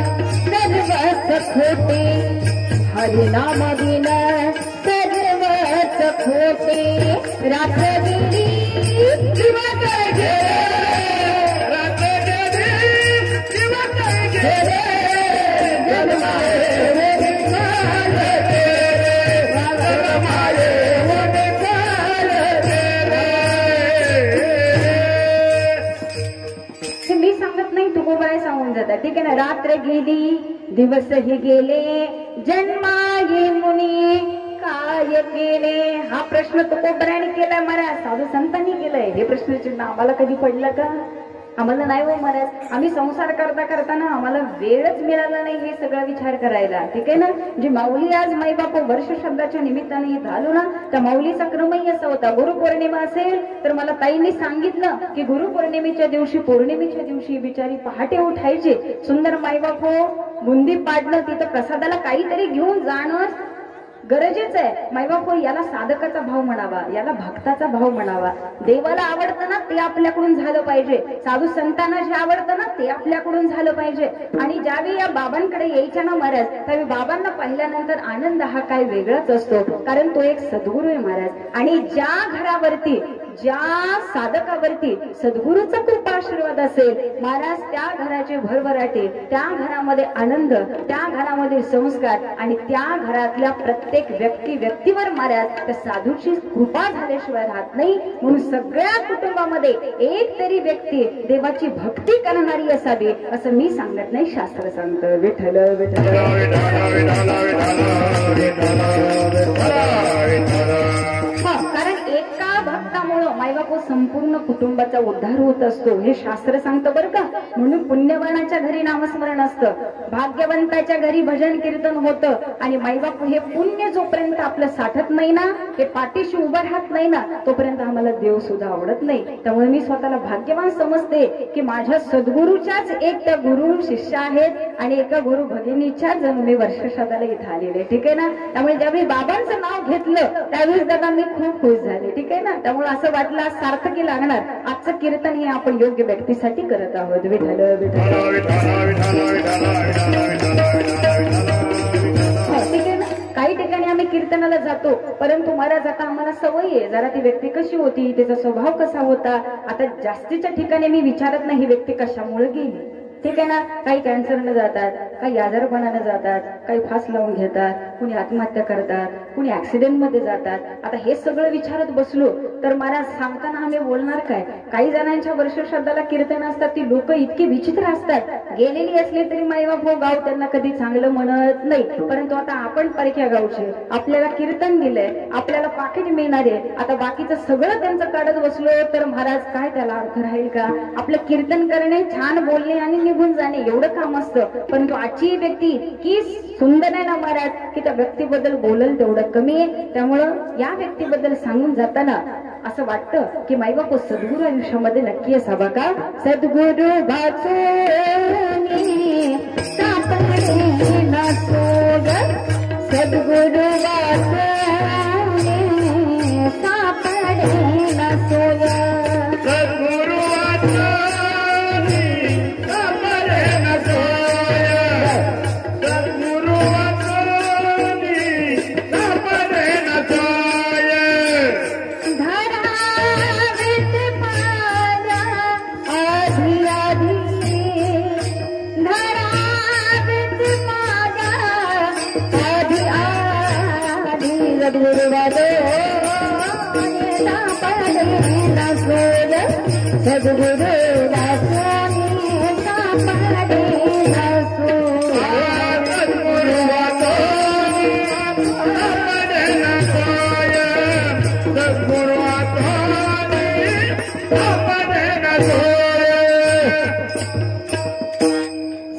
सर्वच खोटे, हरिनामा बिना सर्वच खोटे. रात्र गेली दिवस गेले, रात्र गेली दिवस गेले, जन्माये सांगून जातात, ठीक आहे ना. रात्र गेली दिवस हे गेले, जन्माये मुनी काय केले. हा प्रश्न तुकोबराने केलाय, मला साधू संतांनी केलाय. हे प्रश्नाचे आम्हाला कधी पडलं का? आम्हाला नाही हो महाराज, आम्ही संसार करता करताना आम्हाला वेळच मिळाला नाही हे सगळा विचार करायला, ठीक आहे ना. जी माऊली आज माईबाप वर्ष शब्दाच्या निमित्ताने झालो ना, त्या माऊलीचा क्रमही असा होता. गुरुपौर्णिमा असेल तर मला ताईंनी सांगितलं की गुरुपौर्णिमेच्या दिवशी, पौर्णिमेच्या दिवशी बिचारी पहाटे उठायचे, सुंदर माईबाप हो बुंदी पाडणं, तिथं प्रसादाला काहीतरी घेऊन जाणं गरजेचं आहे. माईबाप याला साधकाचा भाव म्हणावा, याला भक्ताचा भाव म्हणावा. देवाला आवडतं ना ते आपल्याकडून झालं पाहिजे, साधू संतांना जे आवडतं ना ते आपल्याकडून झालं पाहिजे. आणि ज्यावेळी या बाबांकडे यायच्या ना महाराज, त्यावेळी बाबांना पाहिल्यानंतर आनंद हा काय वेगळाच असतो, कारण तो एक सद्गुरू आहे महाराज. आणि ज्या घरावरती, ज्या साधकावरती सद्गुरूचा कृपा आशीर्वाद असेल महाराज, त्या घराचे भरभराटे, त्या घरामध्ये आनंद, त्या घरामध्ये संस्कार, आणि त्या घरातल्या प्रत्येक व्यक्तीवर महाराज त्या साधूची कृपा झाल्याशिवाय राहत नाही. म्हणून सगळ्या कुटुंबामध्ये एक तरी व्यक्ती देवाची भक्ती करणारी असावी असं मी सांगत नाही, शास्त्र सांगतं. विठ्ठल विठ्ठल. कारण एका भक्तामुळं मायबाप संपूर्ण कुटुंबाचा उद्धार होत असतो, हे शास्त्र सांगतं बरं का. म्हणून पुण्यवानाच्या घरी नामस्मरण असतं, भाग्यवंताच्या घरी भजन कीर्तन होतं. आणि मायबाप हे पुण्य जोपर्यंत आपलं साठत नाही ना, हे पाठीशी उभं राहत नाही ना, तोपर्यंत आम्हाला देव सुद्धा आवडत नाही. त्यामुळे मी स्वतःला भाग्यवान समजते की माझ्या सद्गुरूच्याच एक त्या गुरु शिष्य आहेत आणि एका गुरु भगिनीच्याच जणू मी वर्षश्राद्धाला इथं आलेले, ठीक आहे ना. त्यामुळे ज्यावेळी बाबांचं नाव घेतलं त्यावेळेस दादा मी खूप खुश झाले, ठीक आहे ना. त्यामुळे असं वाटलं आज सार्थकी लागणार, आजचं कीर्तन हे आपण योग्य व्यक्तीसाठी करत आहोत. विठ्ठल विठ्ठल. ठीक आहे ना. काही ठिकाणी आम्ही कीर्तनाला जातो, परंतु महाराज आता आम्हाला सवय आहे, जरा ती व्यक्ती कशी होती, त्याचा स्वभाव कसा होता. आता जास्तीच्या ठिकाणी मी विचारत नाही ही व्यक्ती कशामुळे गेली, ठीक आहे ना. काही कॅन्सरनं जातात, काही आजारपणानं जातात, काही फास लावून घेतात, कुणी आत्महत्या करतात, कुणी ऍक्सिडेंट मध्ये जातात. आता हे सगळं विचारत बसलो तर महाराज सांगताना आम्ही बोलणार काय. काही जणांच्या वर्षश्राद्धाला कीर्तन असतात, ती लोक इतकी विचित्र असतात, गेलेली असली तरी माईबाप हो गाव त्यांना कधी चांगलं म्हणत नाही. परंतु आता आपण परक्या गावचे, आपल्याला कीर्तन दिलंय, आपल्याला पाकिट मिळणार आहे, आता बाकीचं सगळं त्यांचं काढत बसलो तर महाराज काय त्याला अर्थ राहील का. आपलं कीर्तन करणे, छान बोलणे आणि निघून जाणे एवढं काम असतं. परंतु आजची व्यक्ती की सुंदर आहे ना महाराज, की त्या व्यक्तीबद्दल बोलल तेवढं कमी आहे. त्यामुळं या व्यक्तीबद्दल सांगून जाताना असं वाटतं की माईबाप सद्गुरू आयुष्यामध्ये नक्की असावा का. सद्गुरू वाचूनी सापडे ना सोग, सद्गुरू वाचूनी सापडे ना सोग, सद्गुरू वाचूनी सापडे ना सोय, सद्गुरू वाचूनी सापडे ना सोय. धरावीत माझ्या आधी आधी, धरावीत माझ्या आधी आधी, सद्गुरू वाचूनी सापडे ना सोय, सद्गुरू वाचूनी सापडे ना सोय, सद्गुरू वाचूनी सापडे ना सोय, सद्गुरू वाचूनी सापडे ना सोय.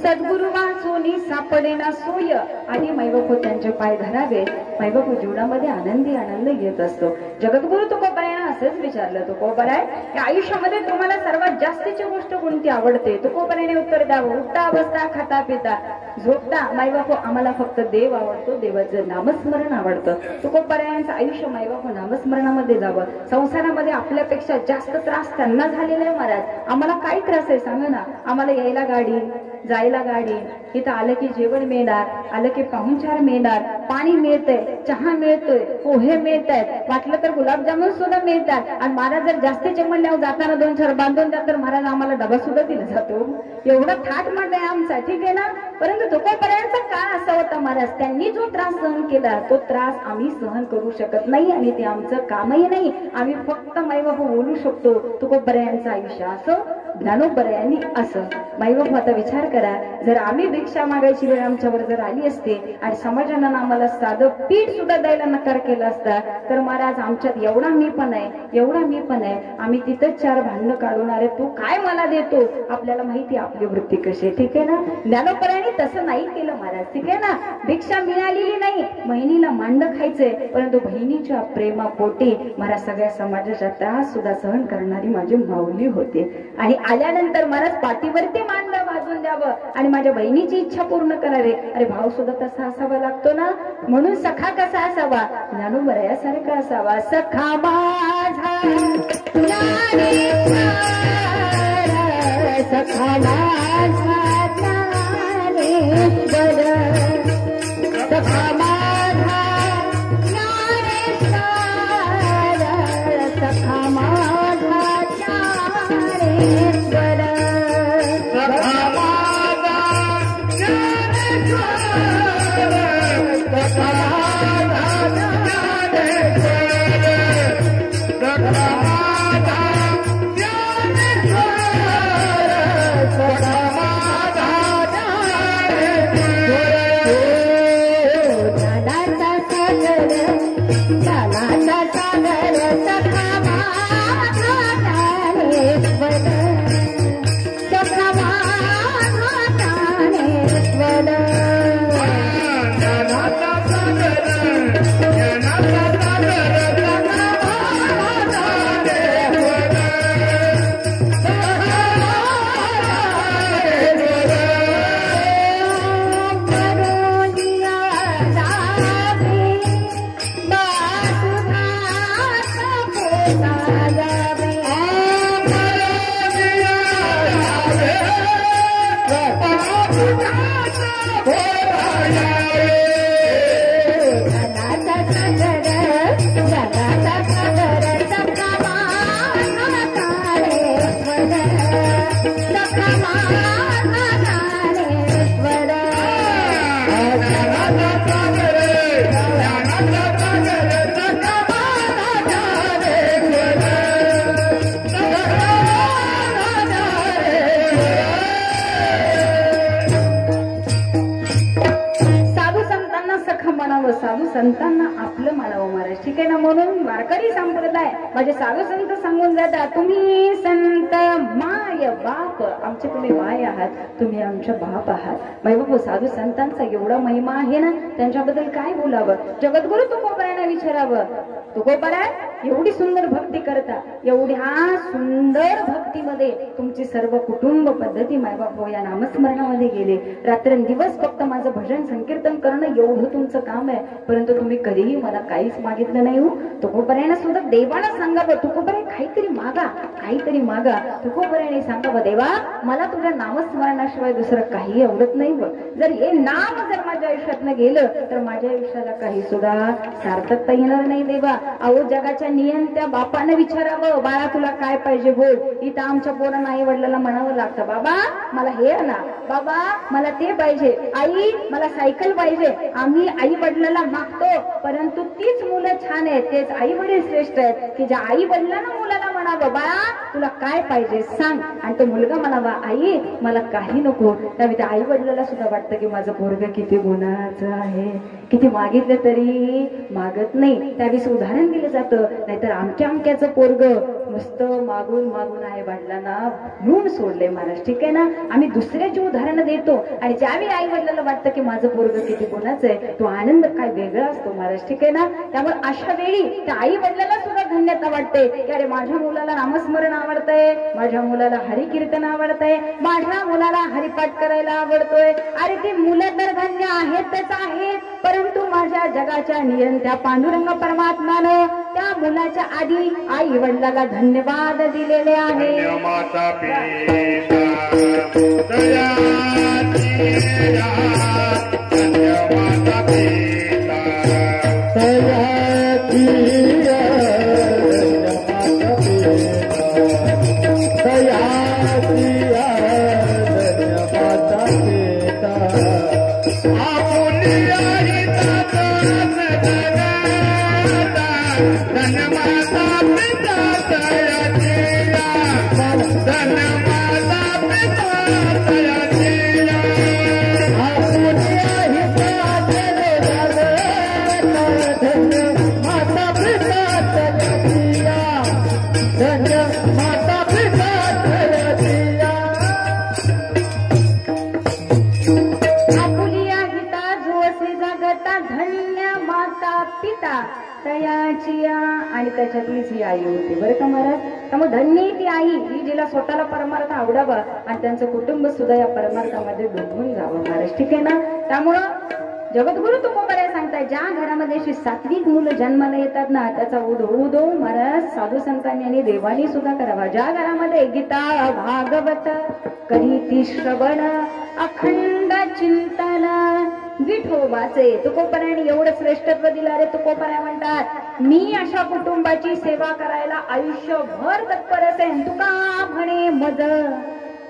सद्गुरू वाचूनी सापडे ना सोय. आधी माईबाप त्यांचे पाय धरावे. माईबाप जीवनामध्ये आनंदी आनंद घेत असतो. जगद्गुरु तुकोबारायांना असंच विचारलं, तुकोबाराय या आयुष्यामध्ये तुम्हाला सर्वात जास्तीची गोष्ट कोणती आवडते. तुकोबारायाने उत्तर द्यावं, उठता बसता खाता पिता झोपता माईबाप आम्हाला फक्त देव आवडतो, देवाचं नामस्मरण आवडतं. तुकोबारायांचं आयुष्य माईबाप नामस्मरणामध्ये जावं. संसारामध्ये आपल्यापेक्षा जास्त त्रास त्यांना झालेला आहे महाराज. आम्हाला काय त्रास आहे सांगा ना. आम्हाला यायला गाडी, जायला गाडी, इथं आलं की जेवण मिळणार, आलं की पाहुणचार मिळणार, पाणी मिळतंय, चहा मिळतोय, पोहे मिळत आहेत, वाटलं तर गुलाबजामुन सुद्धा मिळतात. आणि महाराज जर जास्तीचे म्हणल्यावर जाताना 2-4 बांधून द्या तर महाराज आम्हाला डबा सुद्धा दिला जातो. एवढा थाट मान आहे आमचा, ठीक आहे ना. परंतु तुकोबारायांचा काळ असा होता महाराज, त्यांनी जो त्रास सहन केला तो त्रास आम्ही सहन करू शकत नाही आणि ते आमचं कामही नाही. आम्ही फक्त माईबाप बोलू शकतो. तुकोबारायांचं आयुष्य असं ज्ञानोबा यांनी असं माईबाप आता विचार करा, जर आम्ही भिक्षा मागायची वेळ आमच्यावर जर आली असते आणि समाजानं आम्हाला साधं पीठ सुद्धा द्यायला नकार केला असता, तर महाराज आमच्यात एवढा मी पण आहे, आम्ही तिथंच 4 भांडणं काढून अरे तू काय मला देतो, आपल्याला माहिती आपली वृत्ती कशी आहे, ठीक आहे ना. ज्ञानोबरांनी तसं नाही केलं महाराज, ठीक आहे ना. भिक्षा मिळालेली नाही, बहिणीला मांड खायचंय, परंतु बहिणीच्या प्रेमापोटी महाराज सगळ्या समाजाचा त्रास सुद्धा सहन करणारी माझी माऊली होते. आणि आल्यानंतर महाराज पाठीवरती मांड वाजून द्यावं आणि माझ्या बहिणीची इच्छा पूर्ण करावी. अरे भाव सुद्धा तसा असावा लागतो ना. म्हणून सखा कसा असावा, ज्ञानोबरायासारखा असावा. सखा माझा ज्ञानेश्वर, सखा माझा ज्ञानेश्वर, सखा माझा ज्ञानेश्वर, सखा माझा ज्ञानेश्वर, सखा माझा ज्ञानेश्वर, सखा माझा ज्ञानेश्वर, सखा साधू संतांना आपलं मानावं महाराज, ठीक आहे ना. म्हणून वारकरी संप्रदाय माझे साधू संत सांगून जातात, तुम्ही संत माय बाप, आमचे तुम्ही माय आहात, तुम्ही आमच्या बाप आहात. माय बाप साधू संतांचा एवढा महिमा आहे ना, त्यांच्याबद्दल काय बोलावं. जगद्गुरु तुकोबारायांना विचारावं, तुकोबारा एवढी सुंदर भक्ती करता, एवढ्या सुंदर भक्तीमध्ये तुमची सर्व कुटुंब पद्धती मायबाप या नामस्मरणामध्ये गेले, रात्रंदिवस फक्त माझं भजन संकीर्तन करणं एवढं तुमचं काम आहे, परंतु तुम्ही कधीही मला काहीच मागितलं नाही हो. तुकोबारायांना सुद्धा देवानं सांगावं, तुकोबारा काहीतरी मागा. तुकोबारायांनी सांगावं, देवा मला तुझ्या नामस्मरणाशिवाय दुसरं काही आवडत नाही. जर हे नाम जर माझ्या आयुष्यातनं गेलं तर माझ्या आयुष्याला काही सुद्धा सार्थकता येणार नाही देवा. अहो जगाच्या नियंत्या बापानं विचारावं, बाळा तुला काय पाहिजे बोल. इथं आमच्या पोरांना आई वडिलांना म्हणावं लागतं, बाबा मला हे आणा, बाबा मला ते पाहिजे, आई मला सायकल पाहिजे. आम्ही आई वडिलांना मागतो, परंतु तीच मुलं छान आहेत, तेच आई वडील श्रेष्ठ आहेत की ज्या आई वडिलांना मुलाला म्हणावं, बाळा तुला काय पाहिजे सांग, आणि तो मुलगा म्हणावा, आई मला काही नको. त्यामुळे त्या आई वडिलांना सुद्धा वाटतं की माझं पोरग किती गुणाचं आहे, किती मागितलं तरी मागत नाही. त्यावेळेस उदाहरण दिलं जातं, नाहीतर आमक्याचं पोरग नुसतं मागून आई वडिलांना म्हणून सोडले महाराज, ठीक आहे ना. आम्ही दुसऱ्याची उदाहरणं देतो आणि ज्यावेळी आई वडिलांना वाटतं की माझं पोरग किती गुणाचं आहे, तो आनंद काय वेगळा असतो महाराज, ठीक आहे ना. त्यामुळे अशा वेळी त्या आई वडिलांना सुद्धा धन्यता वाटते की अरे माझ्या मुलाला नामस्मरण आवडतंय, माझ्या मुलाला हरिकीर्तन आवडतंय, माझ्या मुलाला हरिपाठ करायला आवडतोय. अरे ते मुलं तर धन्य आहेतच आहेत, परंतु माझ्या जगाच्या नियंत्या पांडुरंग परमात्मानं त्या मुलाच्या आधी आई वडिलाला धन्यवाद दिलेले आहे. माता पिता दया दिया, माता पिता दया दिया, दया दिया, माता पिता आपुलिया धन माता पिता तयाचीया धन माता पिता तयाचीया आपुल्या हिताचे धन माता पिता तयाचीया धन माता पिता तयाचीया आपुलिया हिता जोसे जगता धन्य माता पिता तयाचिया आणि त्याच्यातलीच ही आई होती बरं का महाराज. त्यामुळे धन्य ती आई ही जिला स्वतःला परमार्थ आवडावा आणि त्यांचं कुटुंब सुद्धा या परमार्थामध्ये डुबून जावं महाराज. ठीक आहे ना. त्यामुळं जगद्गुरु तुकोबाराय सांगताय ज्या घरामध्ये अशी सात्विक मुलं जन्माला येतात ना त्याचा उदो महाराज साधू संतांनी आणि देवानी सुद्धा करावा. ज्या घरामध्ये गीता भागवत कधी ती श्रवण अखंड चिंतन विठोबाचे तुकोबारायने एवढं श्रेष्ठत्व दिलं. अरे तुकोबाराय म्हणतात मी अशा कुटुंबाची सेवा करायला आयुष्यभर तत्पर असेन. तुका म्हणे मज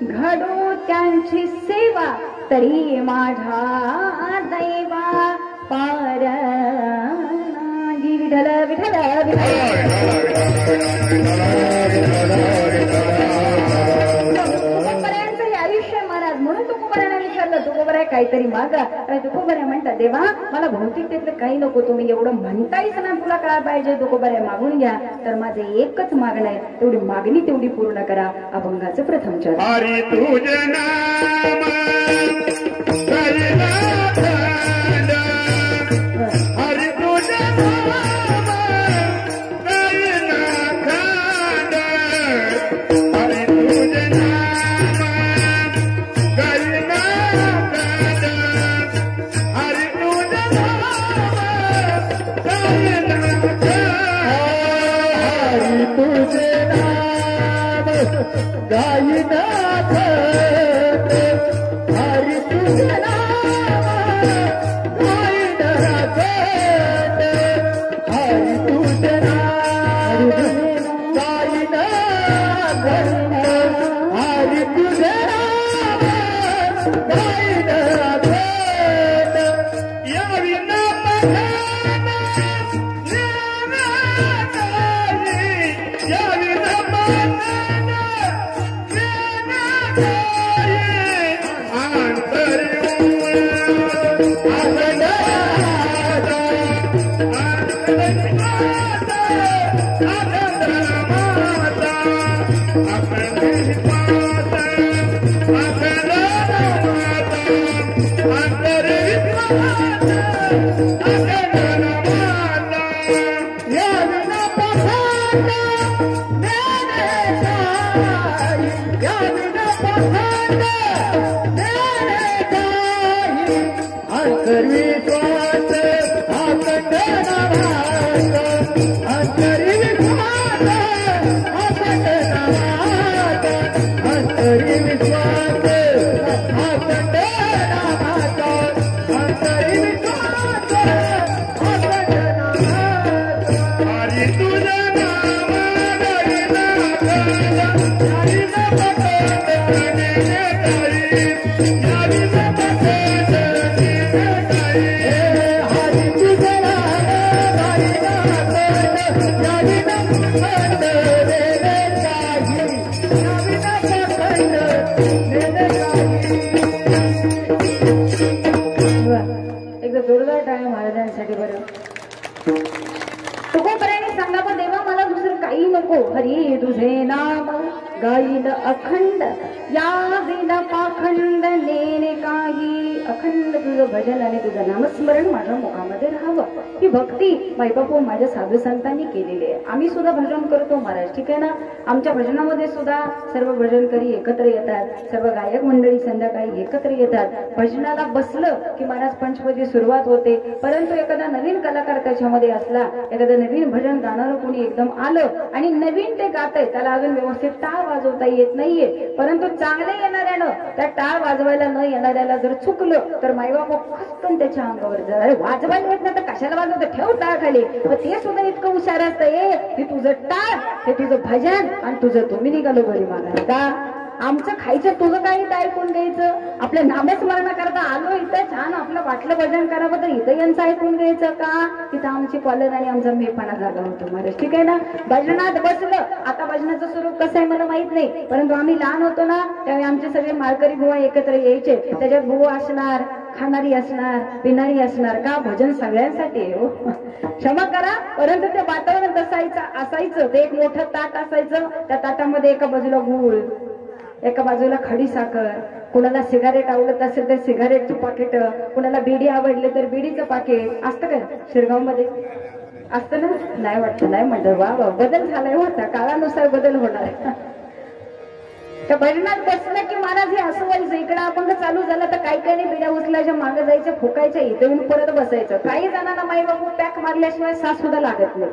घडो त्यांची सेवा तरी माझा दैवा पार विठ्ठल विठ्ठल तुकोबारायांचं हे आयुष्य महाराज. म्हणून तुकोबारायांना विचारलं तुकोबाराय काहीतरी मागा. आणि तुकोबाराय म्हणतात देवा मला भौतिकतेतलं काही नको. तुम्ही एवढं म्हणतायच ना तुला काय पाहिजे तुकोबाराय मागून घ्या. तर माझे एकच मागणं आहे तेवढी मागणी तेवढी पूर्ण करा. अभंगाचं प्रथम चरण. हरी तुझे नाम हरी तुझे नाम हरी तुझे नाम हरी तुझे नाम तुझे नाम गायनाथ हरी तुझे नाम गायनाथ हरी तुझे नाम गायनाथ हरी तुझे नाम गायनाथ या विना एकदा जोरदार टाळ्या महाराजांसाठी बरं. तुकोबारायांनी सांगा पण देवा मला दुसरं काही नको. हरी तुझे नाम गाईन अखंड या विन पाखंड नेने काही. अखंड तुझं भजन आणि तुझं नामस्मरण माझ्या मुखामध्ये राहावं. ही भक्ती मायबापू माझ्या साधू संतांनी केलेली आहे. आम्ही सुद्धा भजन करतो महाराज. ठीक आहे ना. आमच्या भजनामध्ये सुद्धा सर्व भजनकरी एकत्र येतात. सर्व गायक मंडळी संध्याकाळी एकत्र येतात. भजनाला बसलं की महाराज पंचपदी सुरुवात होते. परंतु एखादा नवीन कलाकार त्याच्यामध्ये असला एखादं नवीन भजन गाणारं कोणी एकदम आलं आणि नवीन ते गातंय त्याला अजून व्यवस्थित टाळ वाजवता येत नाहीये. परंतु चांगले येणाऱ्यानं त्या टाळ वाजवायला न येणाऱ्याला जर चुकलं तर मायबापा खसकन त्याच्या अंगावर जर अरे वाजवायला येत नाही तर कशाला वाजवतं ठेव टाळ खाली. मग ते सुद्धा इतकं हुशार असतं हे तुझं टाळ हे तुझं भजन आणि तुझं तुम्ही निघालो घरी मागायला का. आमचं खायचं तुझं काही तर ऐकून घ्यायचं. आपल्या नामस्मरण करता आलो इथं छान आपलं वाटलं भजन करावं तर इथं यांचं ऐकून घ्यायचं का? इथं आमची कॉलेज आणि आमचा मेपणा झाला होतो महाराज. ठीक आहे ना. भजनात बसलं. आता भजनाचं स्वरूप कसं आहे मला माहित नाही, परंतु आम्ही लहान होतो ना त्यावेळी आमचे सगळे माळकरी बुवा एकत्र यायचे. त्याच्यात बुवा असणार, खाणारी असणार, पिणारी असणार. का भजन सगळ्यांसाठी आहे हो. क्षमा करा, परंतु ते वातावरण असायचं. ते एक मोठं ताट असायचं. त्या ताटामध्ये एका बाजूला गूळ, एका बाजूला खडी साखर, कुणाला सिगारेट आवडत असेल तर सिगारेटची पाकिट, कुणाला बिडी आवडले तर बिडीचं पाकिट असतं काय शिरगाव मध्ये असतं ना? नाही वाटतं, नाही म्हणतं. वा वा, बदल झालाय होता, काळानुसार बदल होणार. त्या भजनात बसलं की महाराज हे असं व्हायचं. इकडं आपण चालू झालं तर काही काही बिड्या उचलायच्या, मागं जायचं, फुकायच्या, इथे येऊन परत बसायचं. काही जणांना माई बाबू पॅक मारल्याशिवाय सास सुद्धा लागत नाही.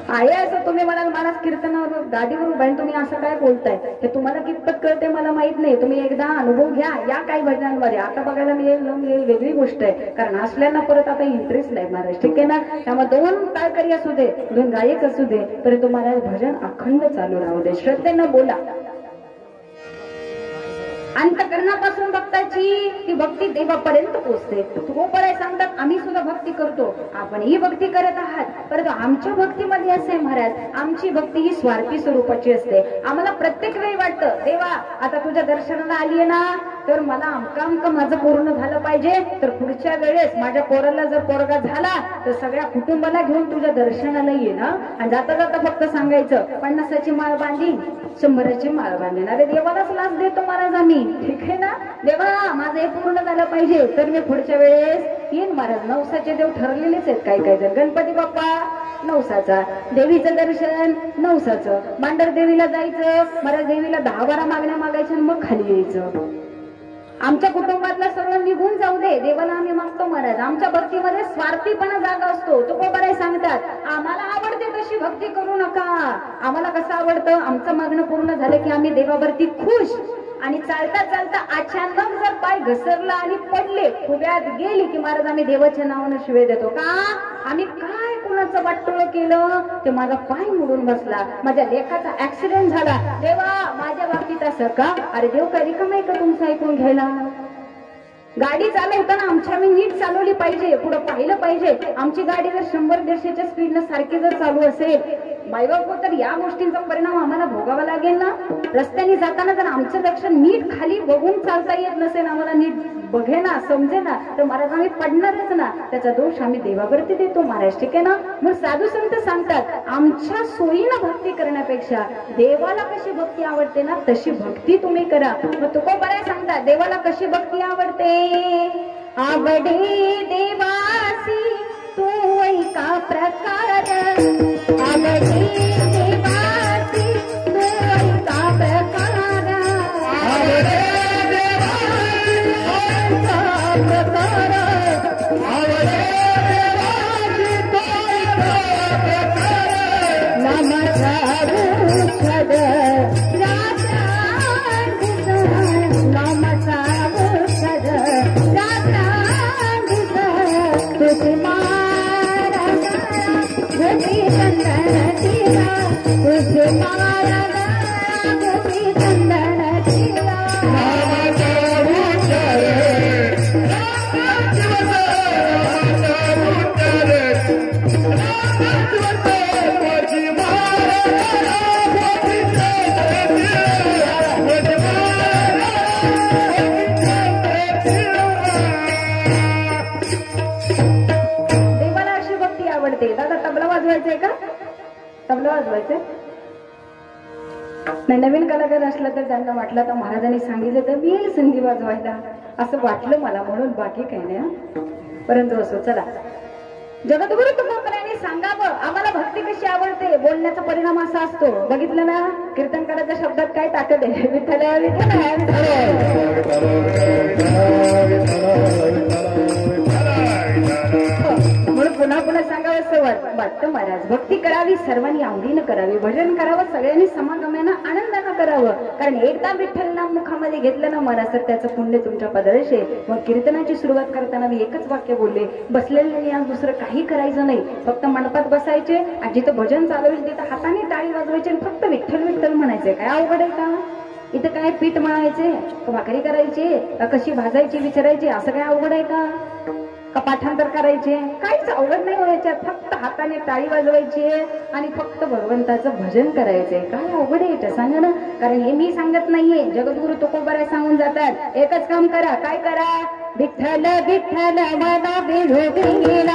आहे असं तुम्ही म्हणाल महाराज कीर्तनावर गाडीवरून बहीण तुम्ही असं काय बोलताय, हे तुम्हाला कितपत कळते मला माहित नाही. तुम्ही एकदा अनुभव घ्या या काही भजनांमध्ये. आता बघायला मिळेल वेगळी गोष्ट आहे, कारण असल्याना परत आता इंटरेस्ट नाही महाराज. ठीक आहे ना. त्यामुळे दोन टाळकरी असू दे, दोन गायक असू दे, परंतु महाराज भजन अखंड चालू राहू दे. श्रद्धेनं बोला. अंतकरणापासून भक्ताची ती भक्ती देवापर्यंत पोहोचते. तुकोबराय सांगतात आम्ही सुद्धा भक्ती करतो, आपणही भक्ती करत आहात, परंतु आमच्या भक्तीमध्ये असे आहे महाराज, आमची भक्ती ही स्वार्थी स्वरूपाची असते. आम्हाला प्रत्येक वेळी वाटतं देवा आता तुझ्या दर्शनाला आली आहे ना, तर मला अमकं माझं पूर्ण झालं पाहिजे, तर पुढच्या वेळेस माझ्या पोराला जर पोरगा झाला तर सगळ्या कुटुंबाला घेऊन तुझ्या दर्शनाला ये ना. आणि जाता जाता फक्त सांगायचं 50ची माळ बांधीन, 100ची माळ बांधीन. अरे देवालाच लाच देतो महाराज आम्ही. ठीक आहे ना. देवा माझं हे पूर्ण झालं पाहिजे तर मी पुढच्या वेळेस येईन महाराज. नवसाचे देव ठरलेलेच आहेत. काही काही जण गणपती बाप्पा नवसाचा, देवीचं दर्शन नवसाचं, मांडर देवीला जायचं महाराज, देवीला 10-12 मागण्या मागायच्या आणि मग खाली यायचं. आमच्या कुटुंबातलं सर्व निघून जाऊ दे, देवाला आम्ही मागतो महाराज. आमच्या भक्तीमध्ये स्वार्थीपणा जागा असतो. तुकोबाराय सांगतात आम्हाला आवडते तशी भक्ती करू नका. आम्हाला कसं आवडतं, आमचं मागणं पूर्ण झालं की आम्ही देवावरती खुश. आणि चालता चालता अचानक जर पाय घसरला आणि पडले, खुब्यात गेली की महाराज आम्ही देवाच्या नावानं शिवे देतो. का आम्ही काय कुणाचं वाटोळं केलं ते माझा पाय मोडून बसला, माझ्या लेखाचा ऍक्सिडेंट झाला, देवा माझ्या बाबतीत असं का? अरे देव काय रिकाम आहे का तुमचं ऐकून घ्यायला? गाडी चालवताना आमच्या आम्ही नीट चालवली पाहिजे, पुढे पाहिलं पाहिजे. आमची गाडी जर 100-150च्या स्पीडनं सारखी जर चालू असेल मायबापू तर या गोष्टींचा परिणाम आम्हाला भोगावा लागेल ना. रस्त्याने जाताना जर आमचं लक्ष नीट खाली बघून चालता येत नसेल, आम्हाला नीट बघेना समजेना, तर महाराज आम्ही पडणारच ना. त्याचा दोष आम्ही देवावरती देतो महाराज. ठीक आहे ना. मग साधू संत सांगतात आमच्या सोयीनं भक्ती करण्यापेक्षा देवाला कशी भक्ती आवडते ना तशी भक्ती तुम्ही करा. मग तुकोबाराय सांगतात देवाला कशी भक्ती आवडते? आवडे देवासी तू ऐका प्रकार, आवडे देवासी तू ऐका प्रकार, आवडे देवासी ऐका प्रकार, आवडे देवासी तू ऐका प्रकार. नमस्कार छद नाही. नवीन कलाकार असला तर त्यांना वाटलं तर महाराजांनी सांगितलं तर मी येईल संधी वाजवायला असं वाटलं मला, म्हणून बाकी काही नाही. परंतु असो चला, जगद्गुरु तुकोबारायांनी सांगावं आम्हाला भक्ती कशी आवडते. बोलण्याचा परिणाम असा असतो, बघितलं ना कीर्तनकाराच्या शब्दात काय ताकद आहे. विठ्ठल म्हणून पुन्हा पुन्हा सांगावं असं वाटतं महाराज. भक्ती करावी सर्वांनी आवडीनं करावी, भजन करावं सगळ्यांनी समागमानं आनंदानं करावं. कारण एकदा विठ्ठल नाम मुखामध्ये घेतलं ना महाराज तर त्याचं पुण्य तुमच्या पदरशी. मग कीर्तनाची सुरुवात करताना मी एकच वाक्य बोलले, बसलेले आज दुसरं काही करायचं नाही, फक्त मंडपात बसायचे आणि जिथं भजन चालू होईल तिथं हाताने टाळी वाजवायची आणि फक्त विठ्ठल विठ्ठल म्हणायचे. काय अवघड आहे का? इथं काय पीठ मळायचे, भाकरी करायची, कशी भाजायची विचारायची, असं काय अवघड आहे का पाठांतर करायचे? काहीच अवघड नाही व्हायच्यात. फक्त हाताने टाळी वाजवायची आणि फक्त भगवंताचं भजन करायचंय. काय अवघड आहे सांगा ना. कारण हे मी सांगत नाहीये, जगद्गुरु तुकोबाराय सांगून जातात. एकच काम करा. काय करा? विठ्ठल विठ्ठल मना बिघडला, विठ्ठल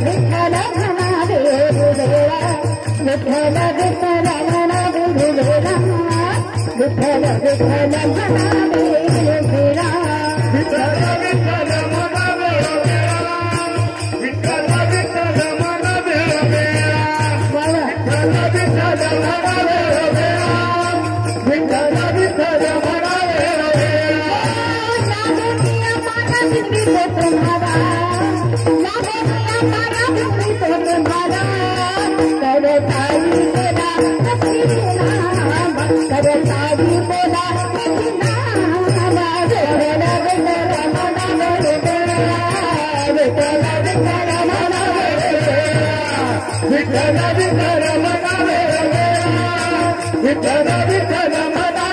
विठ्ठल मना बिघडला, विठ्ठल विठ्ठल मना बिघडला, विठ्ठल विठ्ठल मना बिघडला, विठ्ठल विठ्ठल मना बिघडला, विठ्ठल विठ्ठल मना बिघडला, विठ्ठल विठ्ठल मना बिघडला, विठ्ठल विठ्ठल मना बिघडला. तुम्हारा तुम्हारा करताई बोला करताई बोला विठ्ठल विठ्ठल मना बिघडला, विठ्ठल विठ्ठल मना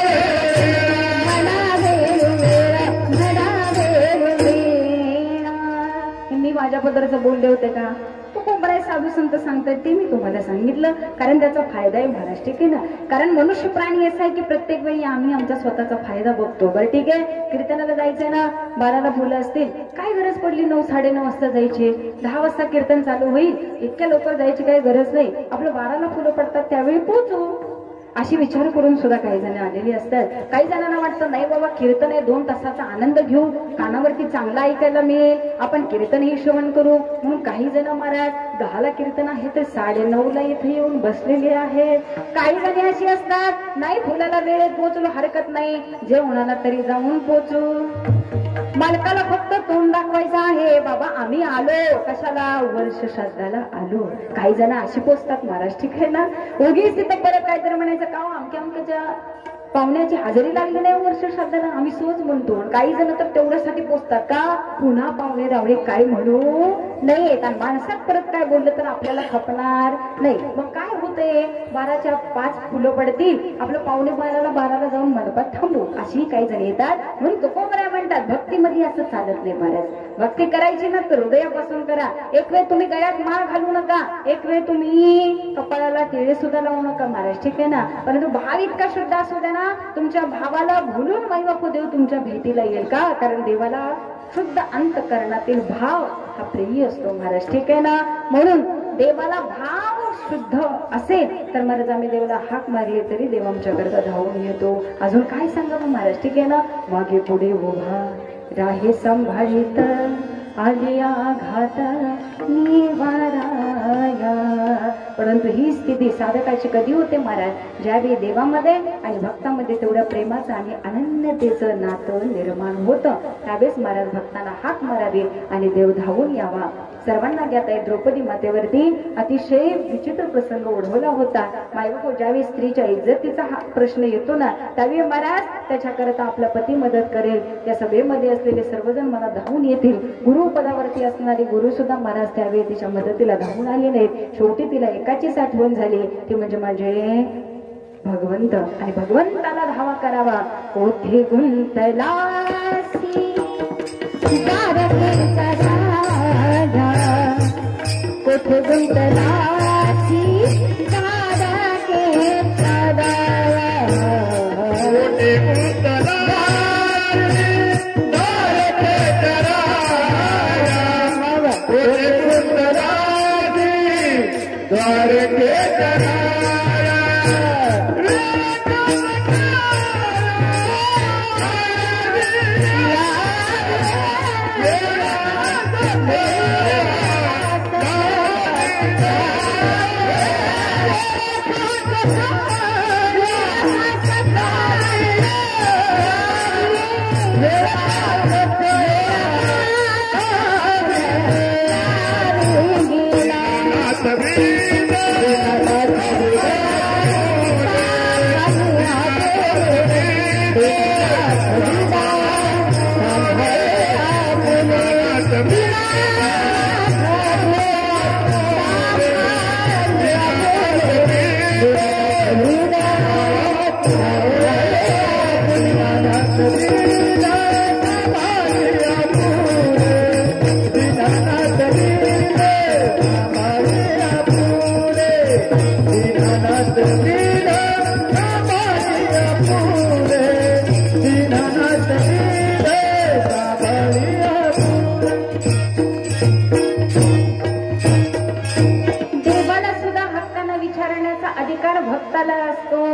मी माझ्या पदराचं बोलले होते का? तुकोबाराय साधू संत सांगतात ते मी तुम्हाला सांगितलं, कारण त्याचा फायदा आहे महाराज. ठीक आहे ना. कारण मनुष्य प्राणी असा आहे की प्रत्येक वेळी आम्ही आमचा स्वतःचा फायदा बघतो. बरं ठीक आहे, कीर्तनाला जायचंय ना, 12ला फुलं असतील, काय गरज पडली 9 साडेनऊ वाजता जायची? 10 वाजता कीर्तन चालू होईल, इतक्या लवकर जायची काही गरज नाही. आपलं 12ला फुलं पडतात त्यावेळी पोहोचू, अशी विचार करून सुद्धा काही जण आलेली असतात. काही जणांना वाटतं नाही बाबा कीर्तन आहे, 2 तासाचा आनंद घेऊ, कानावरती चांगला ऐकायला मिळेल, आपण कीर्तनही श्रवण करू. म्हणून काही जण महाराज 10ला कीर्तन आहे तर 9:30ला इथे येऊन बसलेले आहेत. काही जणी अशी असतात, नाही फुलाला वेळेत पोहोचलो हरकत नाही, जेवणाला तरी जाऊन पोहोचू. मालकाला फक्त तोंड दाखवायचं आहे, बाबा आम्ही आलो. कशाला? वर्ष श्राद्धाला आलो. काही जण अशी पोचतात महाराज. ठीक आहे ना. उगीच तिथं परत काहीतरी म्हणायचं का अमक्या अमक्याच्या पाहुण्याची हजेरी लागली नाही वर्ष श्राद्धाला, आम्ही सोच म्हणतो. काही जण तर तेवढ्यासाठी पोचतात का पुन्हा पाहुणे रावळे काय म्हणू नाही. आणि माणसात परत काय बोललं तर आपल्याला खपणार नाही. मग काय होतंय, 12च्या 5 फुलं पडतील, आपलं पाहुणे 12ला जाऊन मंडपात थांबू, अशी काही जण येतात. म्हणून तुकोबाराय म्हणतात भक्तीमध्ये असं चालत नाही महाराज. भक्ती करायची ना तर हृदयापासून करा. एक वेळ तुम्ही गळ्यात माळ घालू नका, एक वेळ तुम्ही कपाळाला टिळे सुद्धा लावू नका महाराज. ठीक आहे ना. परंतु भाव इतका शुद्ध असू द्या ना, तुमच्या भावाला भुलून मैबापू देव तुमच्या भेटीला येईल का? कारण देवाला शुद्ध अंतकरणातील भाव हा प्रिय असतो महाराज. ठीक आहे ना. म्हणून देवाला भाव शुद्ध असेल तर महाराज आम्ही देवाला हाक मारली तरी देव आमच्याकरता धावून येतो. अजून काय सांगावं महाराज. ठीक आहे ना. मागे पुढे उभा राहे संभाळीत आलिया घात निवाराया. परंतु ही स्थिती साधकाची कधी होते महाराज? ज्यावेळी देवामध्ये आणि भक्तामध्ये तेवढ्या प्रेमाचं आणि अनन्यतेचं नातं निर्माण होतं, त्यावेळेस महाराज भक्तांना हाक मारावी आणि देव धावून यावा. सर्वांना ज्ञात आहे द्रौपदी मातेवरती अतिशय विचित्र प्रसंग ओढवला होता. मायबापू ज्यावेळी स्त्रीच्या इज्जतीचा हा प्रश्न येतो ना, त्यावेळी महाराज त्याच्याकरता आपला पती मदत करेल. या सभेमध्ये असलेले सर्वजण मला धावून येतील. गुरुपदावरती असणारे गुरु सुद्धा महाराज त्यावेळी तिच्या मदतीला धावून आले नाहीत. शेवटी तिला एकाचीच आठवण झाली, ती म्हणजे माझे भगवंत. आणि भगवंताला धावा करावा. कोठे गुंतलासी द्वारकेचा राजा, कोठे गुंतलासी द्वारकेचा राजा, कोठे गुंतलासी द्वारकेचा राजा, कोठे गुंतलासी द्वारकेचा राजा. देवाला सुद्धा हक्कानं विचारण्याचा अधिकार भक्ताला असतो.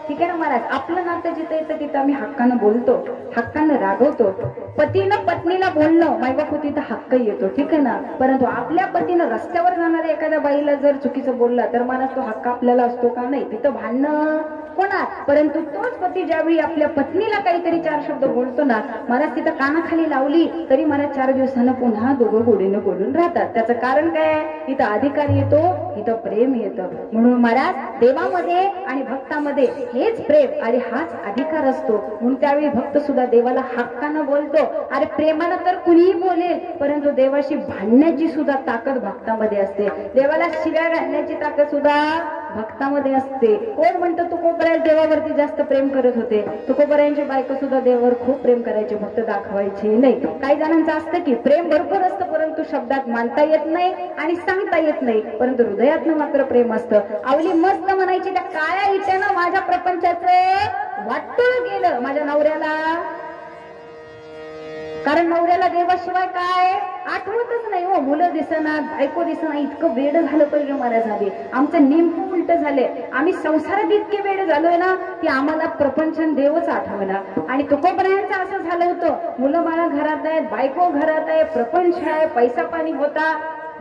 ठीक आहे ना महाराज, आपलं नातं जिथे येतं तिथं आम्ही हक्कानं बोलतो, हक्कानं रागवतो. पतीनं पत्नीला बोलणं मायबाप तिथं हक्क येतो. ठीक आहे ना, परंतु आपल्या पतीनं रस्त्यावर जाणाऱ्या एखाद्या बाईला जर चुकीचं बोलला तर महाराज तो हक्क आपल्याला असतो का? नाही, तिथं भांडणं होणार. परंतु तोच पती ज्यावेळी आपल्या पत्नीला काहीतरी चार शब्द बोलतो ना महाराज, तिथं कानाखाली लावली तरी महाराज 4 दिवसानं पुन्हा दोघं गोडीनं बोलून राहतात. त्याचं कारण काय? इथं अधिकार येतो, इथं प्रेम येतं. म्हणून महाराज देवामध्ये आणि भक्तामध्ये हेच प्रेम आणि हाच अधिकार असतो. म्हणून त्यावेळी भक्त सुद्धा देवाला हक्कानं बोलतो. अरे प्रेमानं तर कुणीही बोलेल, परंतु देवाशी भांडण्याची सुद्धा ताकद भक्तामध्ये असते. देवाला शिव्या घालण्याची ताकद सुद्धा भक्तामध्ये असते. कोण म्हणतं तुकोबराय देवावरती जास्त प्रेम करत होते? तुकोबरायांची बायको सुद्धा देवावर खूप प्रेम करायचे, फक्त दाखवायची नाही. काही जणांचं असतं की प्रेम भरपूर असतं परंतु शब्दात मानता येत नाही आणि सांगता येत नाही, परंतु हृदयातनं मात्र प्रेम असतं. आवली मस्त म्हणायची, त्या काळ्या इट्यानं माझ्या प्रपंचाचं वाटोळ गेलं माझ्या नवऱ्याला. कारण नवऱ्याला देवाशिवाय काय आठवतच नाही हो. मुलं दिसना, बायको दिसना, इतकं वेड झालं पाहिजे महाराज. आधी आमचं नेमकं उलट झाले. आम्ही संसारात इतके वेड झालोय ना की आम्हाला प्रपंच देवच आठवला. आणि तुकोबरायांचं असं झालं होतं, मुलं बाळा घरात आहेत, बायको घरात आहे, प्रपंच आहे, पैसा पाणी होता,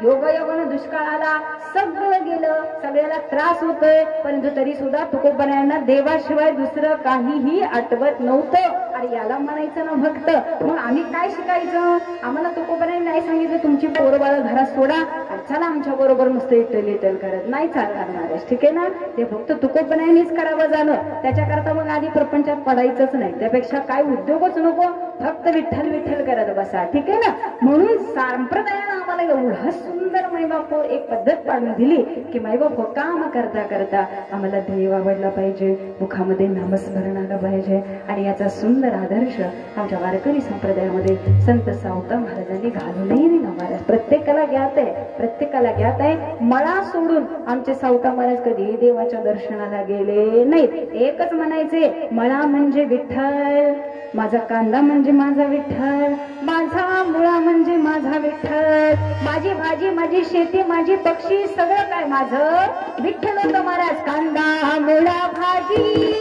योगायोगानं दुष्काळ आला, सगळं गेलं, सगळ्याला त्रास होतोय, परंतु तरी सुद्धा तुकोबरायांना देवाशिवाय दुसरं काहीही आठवत नव्हतं. अरे याला म्हणायचं ना भक्त. मग आम्ही काय शिकायचं? आम्हाला तुकोबरायांनी नाही सांगितलं तुमची पोरबाळ घरात सोडा आणि चला आमच्या बरोबर मस्त इटल इटल करत, नाही चालणार महाराज. ठीक आहे ना, ते फक्त तुकोबरायांनीच करावं झालं. त्याच्याकरता मग आधी प्रपंचात पडायचंच नाही. त्यापेक्षा काय उद्योगच नको, फक्त विठ्ठल विठ्ठल करत बसा. ठीक आहे ना. म्हणून संप्रदायानं आम्हाला एवढं सुंदर मायबाप एक पद्धत पाडून दिली की मायबाप काम करता करता आम्हाला देव आवडला पाहिजे, मुखामध्ये नामस्मरण आलं पाहिजे. आणि याचा सुंदर आदर्श आमच्या वारकरी संप्रदायामध्ये संत सावता महाराजांनी घालूनही दिला महाराज. प्रत्येकाला ज्ञात आहे, प्रत्येकाला ज्ञात आहे. मला सोडून आमचे सावता महाराज कधी देवाच्या दर्शनाला गेले नाहीत. एकच म्हणायचे, मला म्हणजे विठ्ठल, माझा कांदा म्हणजे माझा विठ्ठल, माझा मुळा म्हणजे माझा विठ्ठल, माझी भाजी, माझी शेती, माझी पक्षी, सगळं काय माझं विठ्ठल होतं महाराज. कांदा मुळा भाजी,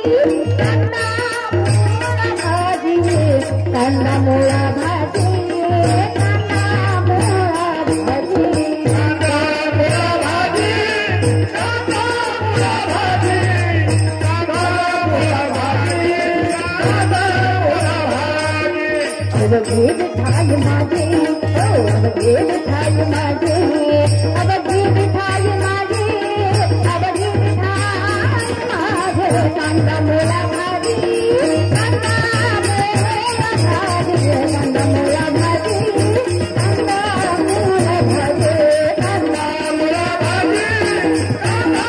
कांदा मुळा भाजी, कांदा मुळा भाजी, कांदा मुळा भाजी, विठाई माझे, अब घे विठाई माझे, अब घे विठाई माझे, अब घे विठाई माझे, कांदा मुळा भाजी, कांदा मुळा भाजी, कांदा मुळा भाजी, कांदा मुळा भाजी, कांदा मुळा भाजी, कांदा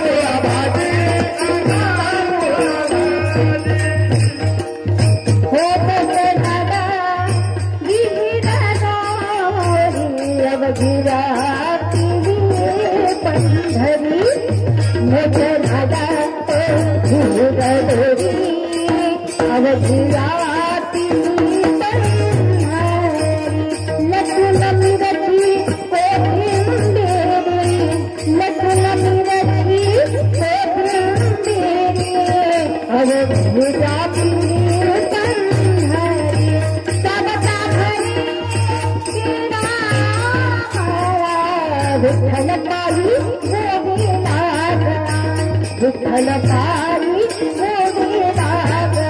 मुळा भाजी, कांदा मुळा भाजी, पंढरी मोठ्या झाडा अवघिराती लसूण मिरची कोथिंबीर, लसूण मिरची कोथिंबीर, अवघिराती पंढरी सबता घरी विठ्ठल पायी विठ्ठल पायी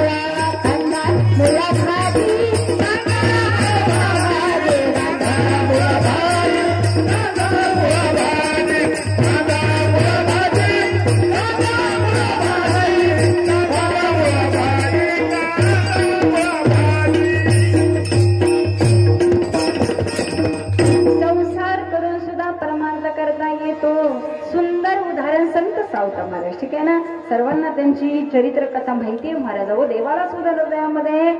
कांदा मुळा भाजी, कांदा मुळा भाजी, कांदा मुळा भाजी, कांदा मुळा भाजी, कांदा मुळा भाजी, कांदा मुळा भाजी, कांदा मुळा भाजी, संसार करून सुद्धा परमार्थ करता येतो. सुंदर उदाहरण संत सावता महाराज. ठीक आहे ना, सर्वांना त्यांची चरित्र कथा माहिती आहे महाराज. देवाला सुद्धा हृदयामध्ये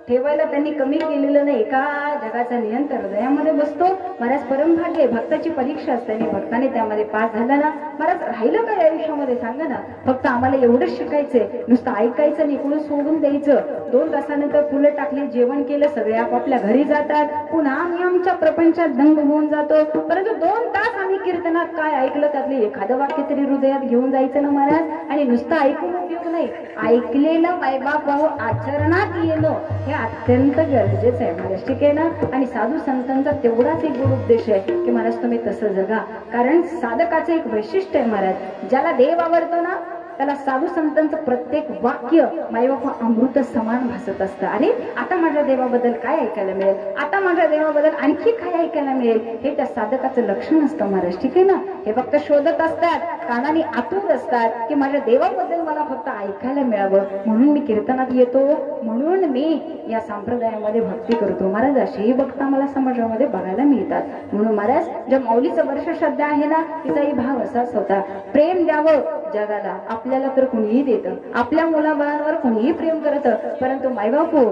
ठेवायला त्यांनी कमी केलेलं नाही. का जगाचा नियंत्रण हृदयामध्ये बसतो. महाराज परमभाग्य आहे, भक्ताची परीक्षा असते आणि भक्ताने त्यामध्ये पास झाला ना, महाराज राहिलं काय आयुष्यामध्ये सांगा ना. फक्त आम्हाला एवढंच शिकायचंय, नुसतं ऐकायचं नाही, कोणी सोडून द्यायचं. 2 तासानंतर फुलं टाकली, जेवण केलं, सगळे आपापल्या घरी जातात. पुन्हा आम्ही आमच्या प्रपंचात दंग होऊन जातो. परंतु 2 तास आम्ही कीर्तनात काय ऐकलं त्यातले एखादं वाक्य तरी हृदयात घेऊन जायचं ना महाराज. आणि नुसतं ऐकून उपयोग नाही, ऐकलेलं मायबाप भाऊ आचरणात येणं हे अत्यंत गरजेचं आहे महाराज. ठीक आहे ना. आणि साधू संतांचा तेवढाच एक गुण उद्देश आहे की महाराज तुम्ही तसं जगा. कारण साधकाचं एक वैशिष्ट्य आहे महाराज, ज्याला देव आवडतो ना त्याला साधू संतांचं प्रत्येक वाक्य मायबापा अमृत समान भासत असतं. अरे आता माझ्या देवाबद्दल काय ऐकायला मिळेल, आता माझ्या देवाबद्दल आणखी काय ऐकायला मिळेल, हे त्या साधकाचं लक्षण असतं महाराज. ठीक आहे ना. हे फक्त शोधत असतात, कानाने आतुर असतात की माझ्या देवाबद्दल मला फक्त ऐकायला मिळावं, म्हणून मी कीर्तनात येतो, म्हणून मी या संप्रदायामध्ये भक्ती करतो. महाराज असेही भक्त मला समाजामध्ये बघायला मिळतात. म्हणून महाराज ज्या माऊलीचं वर्ष श्रद्धा आहे ना, तिचाही भाव असाच होता, प्रेम द्यावं जगाला. आपल्याला तर कुणीही देतं, आपल्या मुलाबाळांवर कुणीही प्रेम करतं, परंतु मायबापू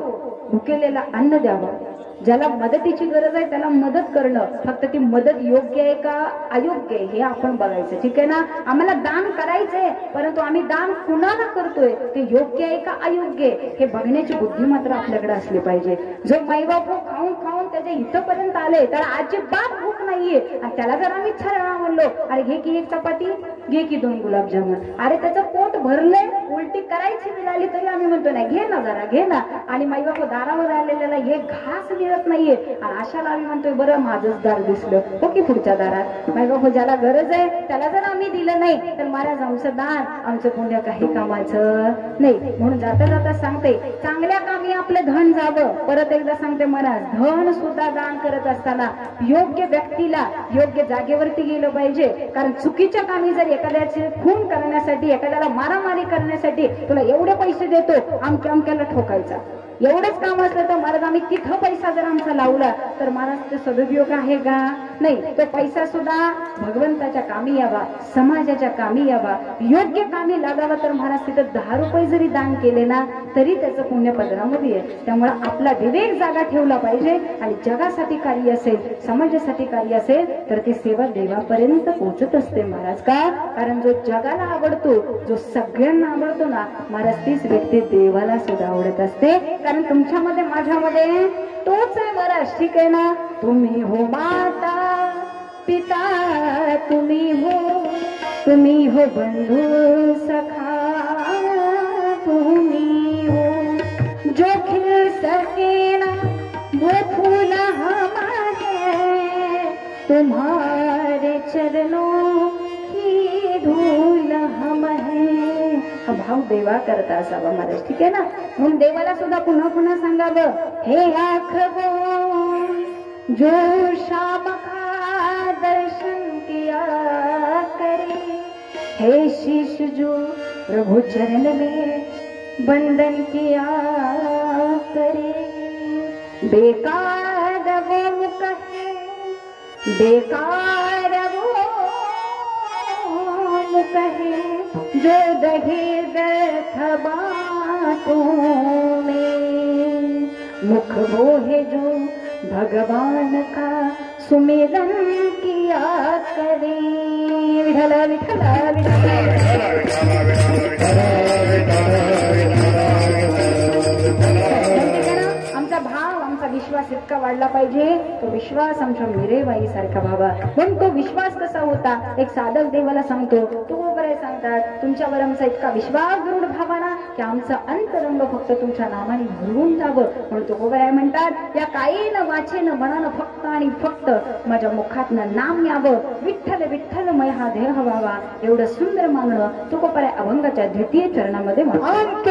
भुकेलेला अन्न द्यावं. ज्याला मदतीची गरज आहे त्याला मदत करणं, फक्त ती मदत योग्य आहे का अयोग्य आहे हे आपण बघायचं. ठीक आहे ना. आम्हाला दान करायचंय, परंतु आम्ही दान कुणाला करतोय ते योग्य आहे का अयोग्य आहे हे बघण्याची बुद्धी मात्र आपल्याकडे असली पाहिजे. जो माईबापू खाऊन खाऊन त्याच्या इथंपर्यंत आले, त्याला अजिबात भूक नाहीये, आणि त्याला जर आम्ही छान म्हणलो अरे घे की 1 चपाती, घे की 2 गुलाबजामुन, अरे त्याचं पोट भरलंय, उलटी करायची मिळाली तरी आम्ही म्हणतो नाही घे ना जरा घे ना. आणि माईबापू दारावर आलेल्याला एक घास मिळत नाहीये, आणि अशाला आम्ही म्हणतोय बरं माझंच दार दिसलं, हो की पुढच्या दारात. माईबापू ज्याला गरज आहे त्याला जर आम्ही दिलं नाही तर महाराज आमचं दान आमचं पुण्य काही कामाचं नाही. म्हणून जाता जाता सांगते चांगल्या कामी आपलं धन जावं. परत एकदा सांगते महाराज, धन सुद्धा दान करत असताना योग्य व्यक्तीला योग्य जागेवरती गेलं पाहिजे. कारण चुकीच्या कामी जर एखाद्याचे खून करण्यासाठी, एखाद्याला मारामारी करण्यासाठी तुला एवढे पैसे देतो अमक्याला ठोकायचा, एवढंच काम असलं तर महाराज आम्ही तिथं पैसा जर आमचा लावला तर महाराज ते सदुपयोग आहे का नाही. तो पैसा सुद्धा भगवंताच्या कामी यावा, समाजाच्या कामी यावा, योग्य कामी लागावा. तर महाराज तिथं 10 रुपये जरी दान केले ना तरी त्याचं पुण्य पदरामध्ये आहे. त्यामुळे आपला विवेक जागा ठेवला पाहिजे. आणि जगासाठी कार्य असेल, समाजासाठी कार्य असेल तर ती सेवा देवापर्यंत पोहोचत असते महाराज. का? कारण जो जगाला आवडतो, जो सगळ्यांना आवडतो ना महाराज, तीच व्यक्ती देवाला सुद्धा आवडत असते. कारण तुमच्यामध्ये माझ्यामध्ये तोच आहे महाराज. ठीक आहे ना. तुम्ही हो माता पिता, तुम्ही हो बंधू सखा, तुम्ही हो जो खिल सके ना वो फूल हम है, तुम्हारे चरणों की धूल हम है. हा भाव देवा करता असावा महाराज. ठीक आहे ना. म्हणून देवाला सुद्धा पुन्हा पुन्हा सांगावं, हे आँख वो जो शाम का दर्शन किया करे, हे शीश जो प्रभु चरण में बंदन किया करे. बेकार वो मुख है, बेकार वो मुख है जो दहेज बातों में, मुख वो है जो भगवान का सुमिरन किया करे. विठल विठल आमचा भाव, आमचा विश्वास इतका वाढला पाहिजे. तो विश्वास आमच्या मिरेबाई सारखा व्हावा. पण तो विश्वास कसा होता, एक साधक देवाला सांगतो, तू बरे सांगतात तुमच्यावर आमचा इतका विश्वास दृढ व्हावा ना की आमचं अंतरंग फक्त तुमच्या नामाने भरून जावं. म्हणून तो बरे म्हणतात, या कायेनं वाचेनं मनानं फक्त आणि फक्त माझ्या मुखातनं नाम यावं, विठ्ठल विठ्ठलमय हा देह व्हावा. एवढं सुंदर मागणं तुकोबराय अभंगाच्या 2य चरणामध्ये म्हणतात.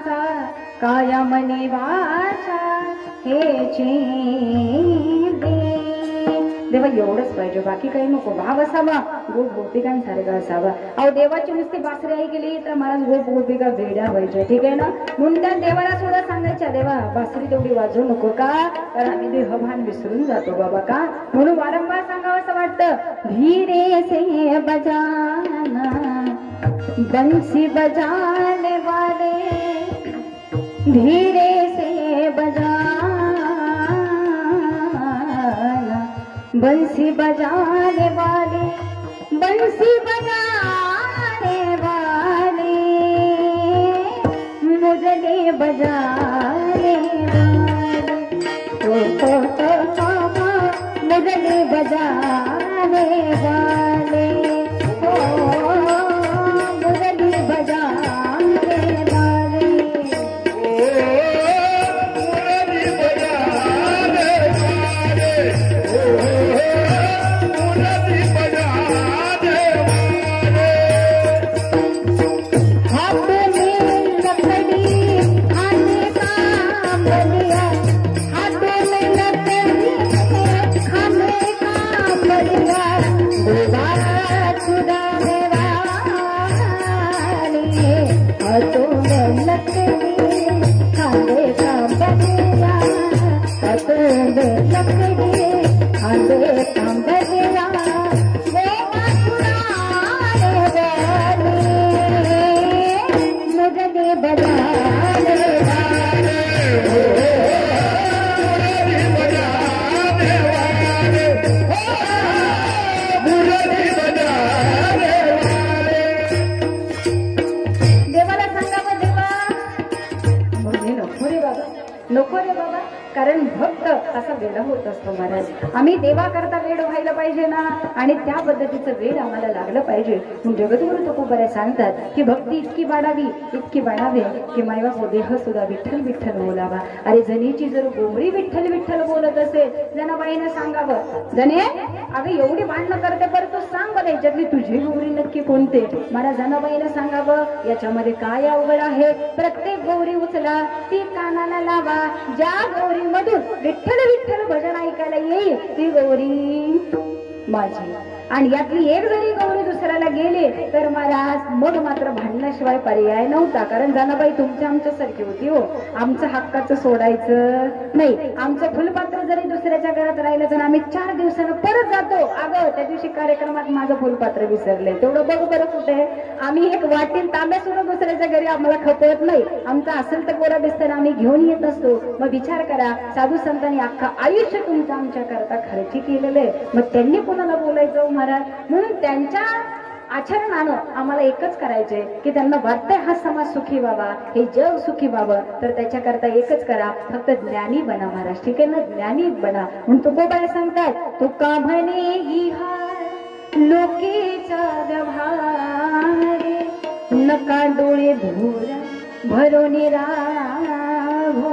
माझा काया मनी वाचा हेची देवा एवढंच पाहिजे, बाकी काही नको. भाव असावा, गोप गोपिकांसारखा असावा. अहो देवाची नुसती बासरी आई गेली तर मला गोप गोपिका वेड्या व्हायच्या, ठीक आहे ना. म्हणून त्या देवाला सुद्धा सांगायच्या, देवा बासरी तेवढी वाजवू नको का, कारण आम्ही देहभान विसरून जातो बाबा का. म्हणून वारंवार सांगावं असं वाटतं, धीरे से बजाना बंसी बजाने वाले, धीरे से बजाना बंसी बजाने वाले, बंसी बजाने वाले, मुरली बजाने वाले, मुरली बजाने वाले, मुरली बजाने वाले, नको रे बाबा. कारण भक्त असा वेडा होत असतो महाराज. आम्ही देवा करता वेड व्हायला पाहिजे ना, आणि त्या पद्धतीचं वेड आम्हाला लागलं पाहिजे. जगद्गुरु तुकोबारे सांगतात की भक्ती इतकी वाढावी, इतकी वाढावी की मायबाप देह सुद्धा विठ्ठल विठ्ठल बोलावा. अरे जनीची जर गोवरी विठ्ठल विठ्ठल बोलत असेल, जनाबाईनं सांगावं, जने अगं एवढी भांडणं करते बरं तू सांग बरं याच्यातली तुझी गौरी नक्की कोणते. मला जनाबाईनं सांगावं, याच्यामध्ये काय अवघड आहे. प्रत्येक गौरी उचला, ती कानाला लावा. ज्या गौरी मधून विठ्ठल विठ्ठल भजन ऐकायला येईल ती गौरी माझी. आणि यातली एक जरी गौरी दुसऱ्याला गेले तर महाराज मग मात्र भांडण्याशिवाय पर्याय नव्हता. कारण जनाबाई तुमच्या आमच्यासारखी होती हो. आमचं हक्काचं सोडायचं नाही. आमचं फुलपात्र जरी दुसऱ्याच्या घरात राहिलं तर आम्ही 4 दिवसानं परत जातो. अगं त्या दिवशी कार्यक्रमात माझं फुलपात्र विसरले, तेवढं बघ बरं कुठे. आम्ही एक वाटील तांब्या सुद्धा दुसऱ्याच्या घरी आम्हाला खपवत नाही. आमचं असेल तर गोरा बिस्तर आम्ही घेऊन येत असतो. मग विचार करा, साधू संतांनी अख्खा आयुष्य तुमचं आमच्या करता खर्ची केलेलं आहे, मग त्यांनी कोणाला बोलायचं महाराज. म्हणून त्यांच्या आचरणानं आम्हाला एकच करायचंय की त्यांना वाटतंय हा समाज सुखी व्हावा, हे जग सुखी व्हावं, तर त्याच्याकरता एकच करा, फक्त ज्ञानी बना महाराज. ठीक आहे ना, ज्ञानी बना. म्हणून तुकोबाई सांगतात, तुका म्हणे इहार लोकीचा व्यवहारे, नका डोळे भोर भरून राहो.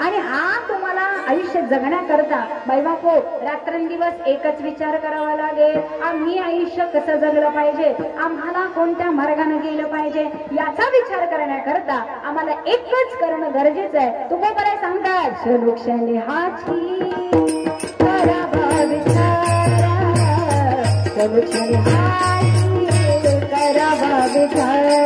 आणि हा तुम्हाला आयुष्य जगण्याकरता बाईबापो रात्रंदिवस एकच विचार करावा लागेल. आम्ही आयुष्य कसं जगलं पाहिजे, आम्हाला कोणत्या मार्गाने गेलं पाहिजे, याचा विचार करण्याकरता आम्हाला एकच करणं गरजेचं आहे. तुम्ही बरे सांगतात, शलोक्षाने हाची करावा विचार, शलोक्षाने हाची करावा विचार,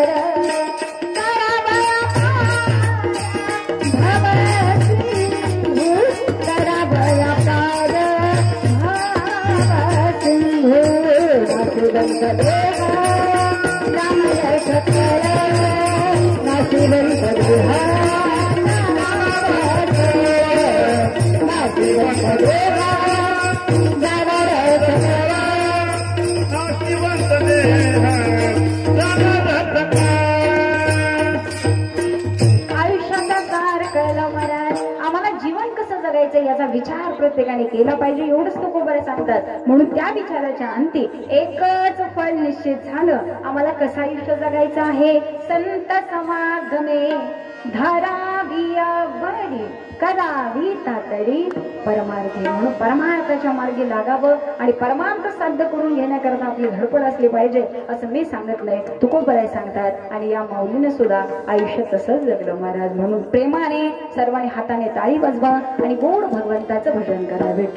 याचा विचार प्रत्येकाने केला पाहिजे. एवढंच तुकोबारे सांगतात. म्हणून त्या विचाराच्या अंती एकच फळ निश्चित झालं, आम्हाला कसं आयुष्य जगायचं आहे. संत समागमे धरावी नाही करावी तातडी परमार्थी. म्हणून परमार्थाच्या मार्गी लागावं आणि परमार्थ साध्य करून घेण्याकरता आपली धडपड असली पाहिजे असं मी सांगितलंय. तुकोबराय सांगतात आणि या माऊलीने सुद्धा आयुष्य तसंच जगलं महाराज. म्हणून प्रेमाने सर्वांनी हाताने टाळी वाजवा आणि गोड भगवंताचं भजन करावे.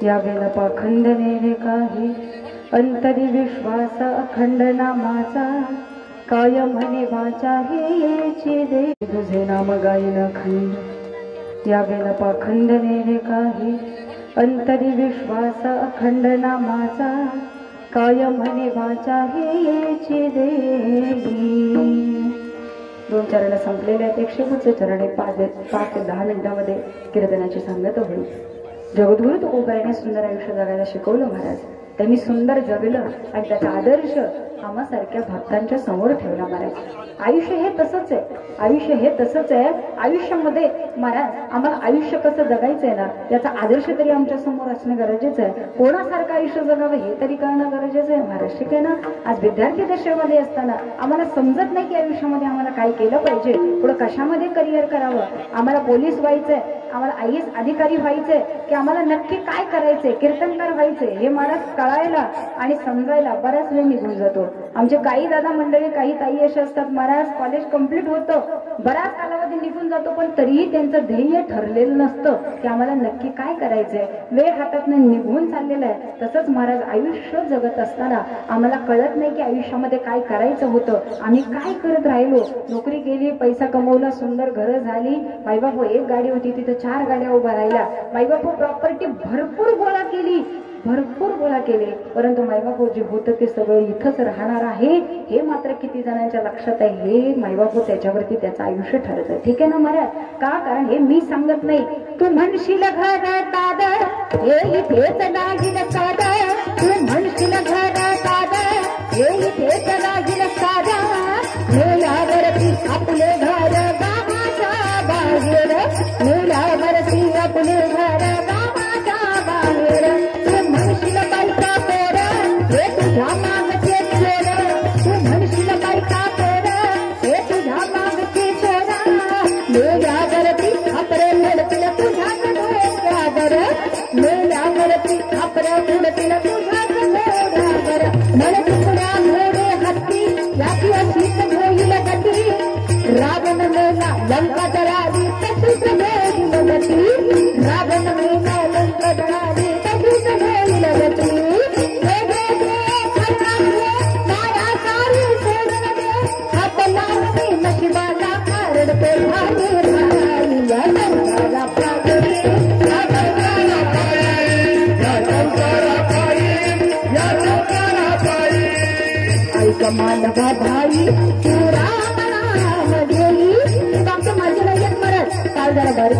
यावेला पाखंड नेले काही अंतरी विश्वास अखंड नामाचा काय म्हणे वाचा हेची दे. तुझे नाम गाईन खंड यावेला पाखंड नेले काही अंतरी विश्वास अखंड नामाचा काय म्हणे वाचा हेची देई. 2 चरण संपलेले आहेत. 105 चरणे 5 ते 10 मिनिटांमध्ये कीर्तनाची सांगत होईल. जगद्गुरु तुकोबाराने सुंदर आयुष्य जगायला शिकवलं महाराज. त्यांनी सुंदर जगलं आणि त्याचा आदर्श आम्हासारख्या भक्तांच्या समोर ठेवला महाराज. आयुष्य हे तसंच आहे. आयुष्य हे तसंच आहे. आयुष्यामध्ये महाराज आम्हाला आयुष्य कसं जगायचंय ना याचा आदर्श तरी आमच्या समोर असणं गरजेचं आहे. कोणासारखं आयुष्य जगावं हे तरी कळणं गरजेचं आहे महाराज. ठीक आहे ना. आज विद्यार्थी दशेमध्ये असताना आम्हाला समजत नाही की आयुष्यामध्ये आम्हाला काय केलं पाहिजे, पुढे कशामध्ये करिअर करावं, आम्हाला पोलीस व्हायचंय, आम्हाला IAS अधिकारी व्हायचंय की आम्हाला नक्की काय करायचंय, कीर्तनकार व्हायचंय हे महाराज कळायला आणि समजायला बराच वेळ निघून जातो. आमचे काही दादा मंडळी काही ताई असे असतात महाराज कॉलेज कंप्लीट होतं, बराच कालावधी निघून जातो पण तरीही त्यांचं ध्येय ठरलेलं नसतं की आम्हाला नक्की काय करायचंय. वेळ हातातून निघून चाललेला आहे. तसंच महाराज आयुष्य जगत असताना आम्हाला कळत नाही की आयुष्यामध्ये काय करायचं होतं. आम्ही काय करत राहिलो. नोकरी केली, पैसा कमवला, सुंदर घरं झाली, मायबाप एक गाडी होती तिथं 4 गाड्या उभा राहिल्या, मायबाप प्रॉपर्टी भरपूर गोळा केली, भरपूर गोळा केले, परंतु मायबापू जे होतं ते सगळं इथंच राहणार आहे हे मात्र किती जणांच्या लक्षात आहे. हे मायबापू त्याच्यावरती त्याचं आयुष्य ठरत आहे. ठीक आहे ना महाराज. का कारण हे मी सांगत नाही. तू म्हणशील घरात हे इथेच लागील साधा, तू म्हणशील घरात हे इथेच लागील साधा, मेल्यावरती आपले घर गावाच्या बाहेर, मेल्यावरती आपले घर गावाच्या बाहेर, तू म्हणशील बायका पोर हे तुझ्या मागचे चोर, तू म्हणशील बायका पोर हे तुझ्या मागचे चोर, मेल्यावरती आपले मिळतील तुझ्याच डोक्यावर, मेल्यावरती आपले मिळतील तुझ्याच डोक्यावर, म्हणतुकड्या घोडे हत्ती याची अशीच होईल गती, रावण मेला लंका जळाली तशीच होईल गती, रावण मेला लंका जळाली तशीच होईल गती, माया सारी सोडून दे, हात लावून कमाल भाई पुरा माझे नाही मरत काल जरा बरं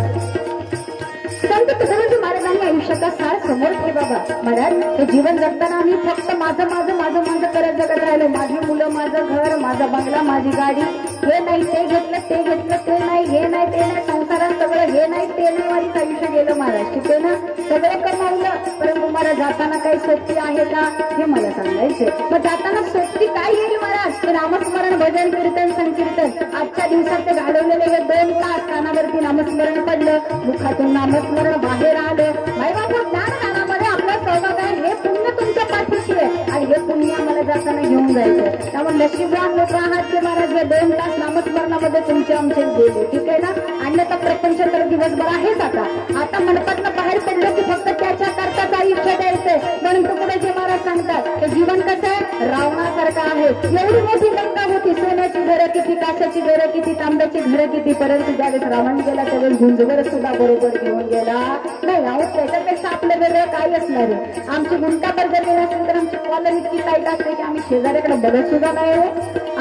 संत तुकाराम महाराजांनी आयुष्याचा सार समोर ठेवा बाबा महाराज हे जीवन जगताना आम्ही फक्त माझं माझं माझं माझं करत जगत राहिलो माझी मुलं माझं घर माझा बंगला माझी गाडी हे नाही ते घेतलं ते नाही हे नाही ते नाही संसारात सगळं हे नाही ते नाही माझं आयुष्य गेलं महाराज ठीक आहे ना सगळं कमावलं परंतु मला जाताना काही सोबती आहे का हे मला सांगायचे मग जाताना सोबती काय येईल महाराज ते नामस्मरण भजन कीर्तन संकीर्तन आजच्या दिवसात ते घालवलेले हे 2 तास कानावरती नामस्मरण पडलं मुखातून नामस्मरण बाहेर आलं मायबापू ज्ञानदानामध्ये आपला सहभाग आहे हे पुण्य तुमच्या पाठीशी आहे आणि हे पुण्य आम्हाला जाताना घेऊन जायचं त्यामुळे नशीबवान लोक आहात की महाराज हे 2 तास नामस्मरणामध्ये तुमचे आमचे गेले ठीक आहे ना अन्यथा प्रपंच तर दिवसभर आहेच आता मंडपातनं बाहेर पडलो की फक्त त्याच्या करताच आयुष्य द्यायचंय म्हणून पुढे जे महाराज सांगतात हे जीवन कसं आहे रावणासारखं आहे एवढी मोठी लंका होती सोन्याची घरं किती काशाची घरं किती तांब्याची घरं किती परंतु ज्यावेळेस रावण गेला त्यावेळेस गुंजवर सुद्धा बरोबर घेऊन गेला नाही अहो त्याच्यापेक्षा आपलं वेगळं काही असणार आहे आमची गुंटाभर जर गेला असेल तर आमची कॉलर इतकी टाईट असते की आम्ही शेजाऱ्याकडे बघत सुद्धा नाही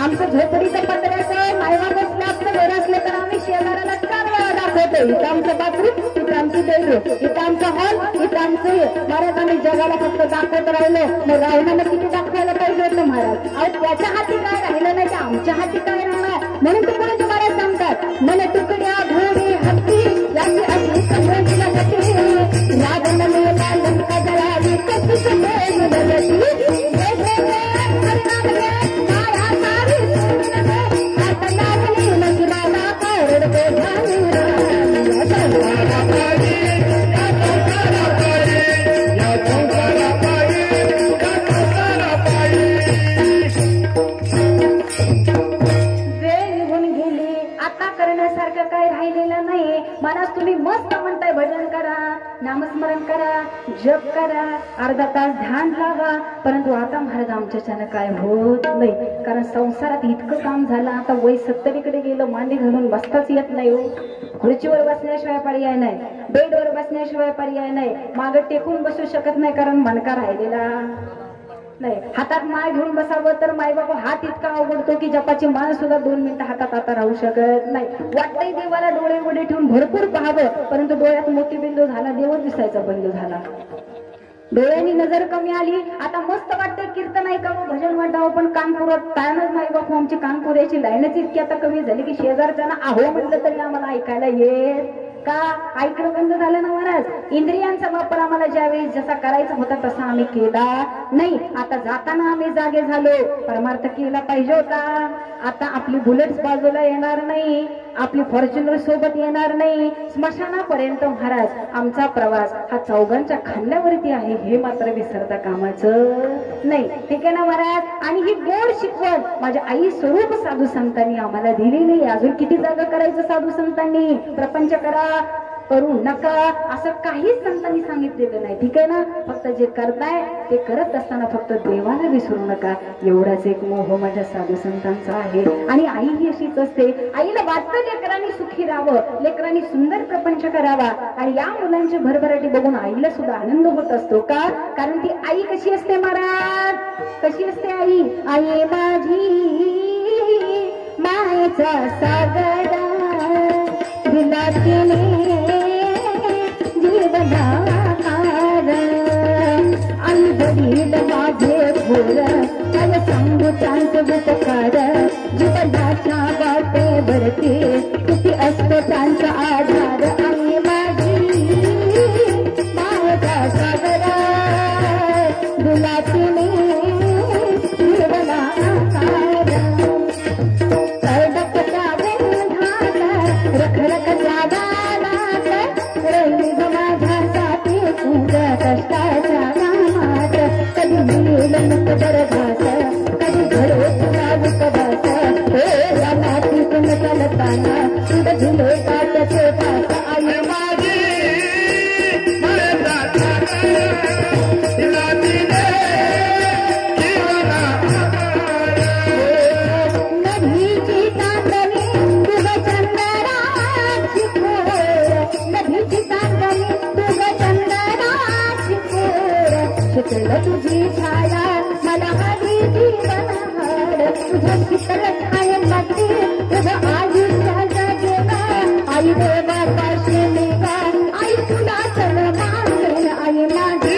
आमचं झोपडीचं पत्र्याचं मायवा स्लॅबचं घर असलं तर आम्ही शेजाऱ्याला 4 वेळा दाखवतो इथं आमचं बाथरूम इथं आमची बेडरूम इथं आमचा हॉल इथं आमचं महाराज आम्ही जगाला फक्त दाखवत राहिलो मग रावणाला किती दाखवायला पाहिजे होतं महाराज अहो त्याच्या हाती काय राहिलं नाही तर आमच्या हाती काय राहणार म्हणून तुम्हाला तुम्हाला सांगतात मन तुकड्या घोडे हत्ती याची अशी संघर्षला गती रावण मेला लंका जळाली कशी संघर्ष बदलती तुम्ही मस्त म्हणताय भजन करा नामस्मरण करा जप करा अर्धा तास ध्यान लावा परंतु आता महाराज आमच्याच्यानं काय होत नाही कारण संसारात इतकं काम झालं आता वय 70कडे गेलं मांडी घालून बसताच येत नाही हो खुर्चीवर बसण्याशिवाय पर्याय नाही बेडवर बसण्याशिवाय पर्याय नाही मागं टेकून बसू शकत नाही कारण मणका राहिलेला नाही हातात माय घेऊन बसावं तर माय बाबा हात इतका आवडतो की जपाची मान सुद्धा 2 मिनिटं हातात आता राहू शकत नाही वाटतंय देवाला डोळे वडे ठेवून भरपूर पाहावं परंतु डोळ्यात मोतीबिंदू झाला देवच दिसायचा बंद झाला डोळ्यांनी नजर कमी आली आता मस्त वाटतं कीर्तन ऐकावं भजन वाटावं पण कानपुरात कायमच माय बापू आमची कानपुराची लाईनच इतकी आता कमी झाली की शेजारच्यानं आहो म्हटलं तरी आम्हाला ऐकायला येत का ऐकणं बंद झालं ना महाराज इंद्रियांचा वापर आम्हाला ज्यावेळी जसा करायचा होता तसा आम्ही केला नाही आता जाताना आम्ही जागे झालो परमार्थ केला पाहिजे होता आता आपली बुलेट्स बाजूला येणार नाही आपली फॉर्च्युनर सोबत येणार नाही स्मशानापर्यंत महाराज आमचा प्रवास हा चौघांच्या खांद्यावरती आहे हे मात्र विसरता कामाचं नाही ठीक आहे ना महाराज आणि ही गोड शिकवण माझ्या आई स्वरूप साधू संतांनी आम्हाला दिलेली अजून किती जागा करायचं साधू संतांनी प्रपंच करा करू नका असं काहीच संतांनी सांगितलेलं नाही ठीक आहे ना फक्त जे करताय ते करत असताना फक्त देवाला विसरू नका एवढाच एक मोह माझ्या साधू संतांचा आहे आणि आई ही अशीच असते आईला वाटतं लेकरांनी सुखी राहावं लेकरांनी सुंदर प्रपंच करावा आणि या मुलांची भरभराटी बघून आईला सुद्धा आनंद होत असतो का कारण ती आई कशी असते महाराज कशी असते आई आई माझी मायेचा सागर दिला तिने जीवनाकार आई वडील माझे भोर मला सांगू त्यांचे उपकार जीवनाच्या वाटेवरती किती असतो त्यांचा आधार आई माझी मायेचा सागर दिला तिने जीवनाकार कष्टाच्या नामात कधी मिळेल बरभास कधी घडो तुला विकवास हे रामाती कुण चालताना तुझ झुले काट्याचे पास शीतल छाये मध्ये उभं आयुष्याचा देवा आई रे बापाशी निघा आई तुला तर मागेल आई माझी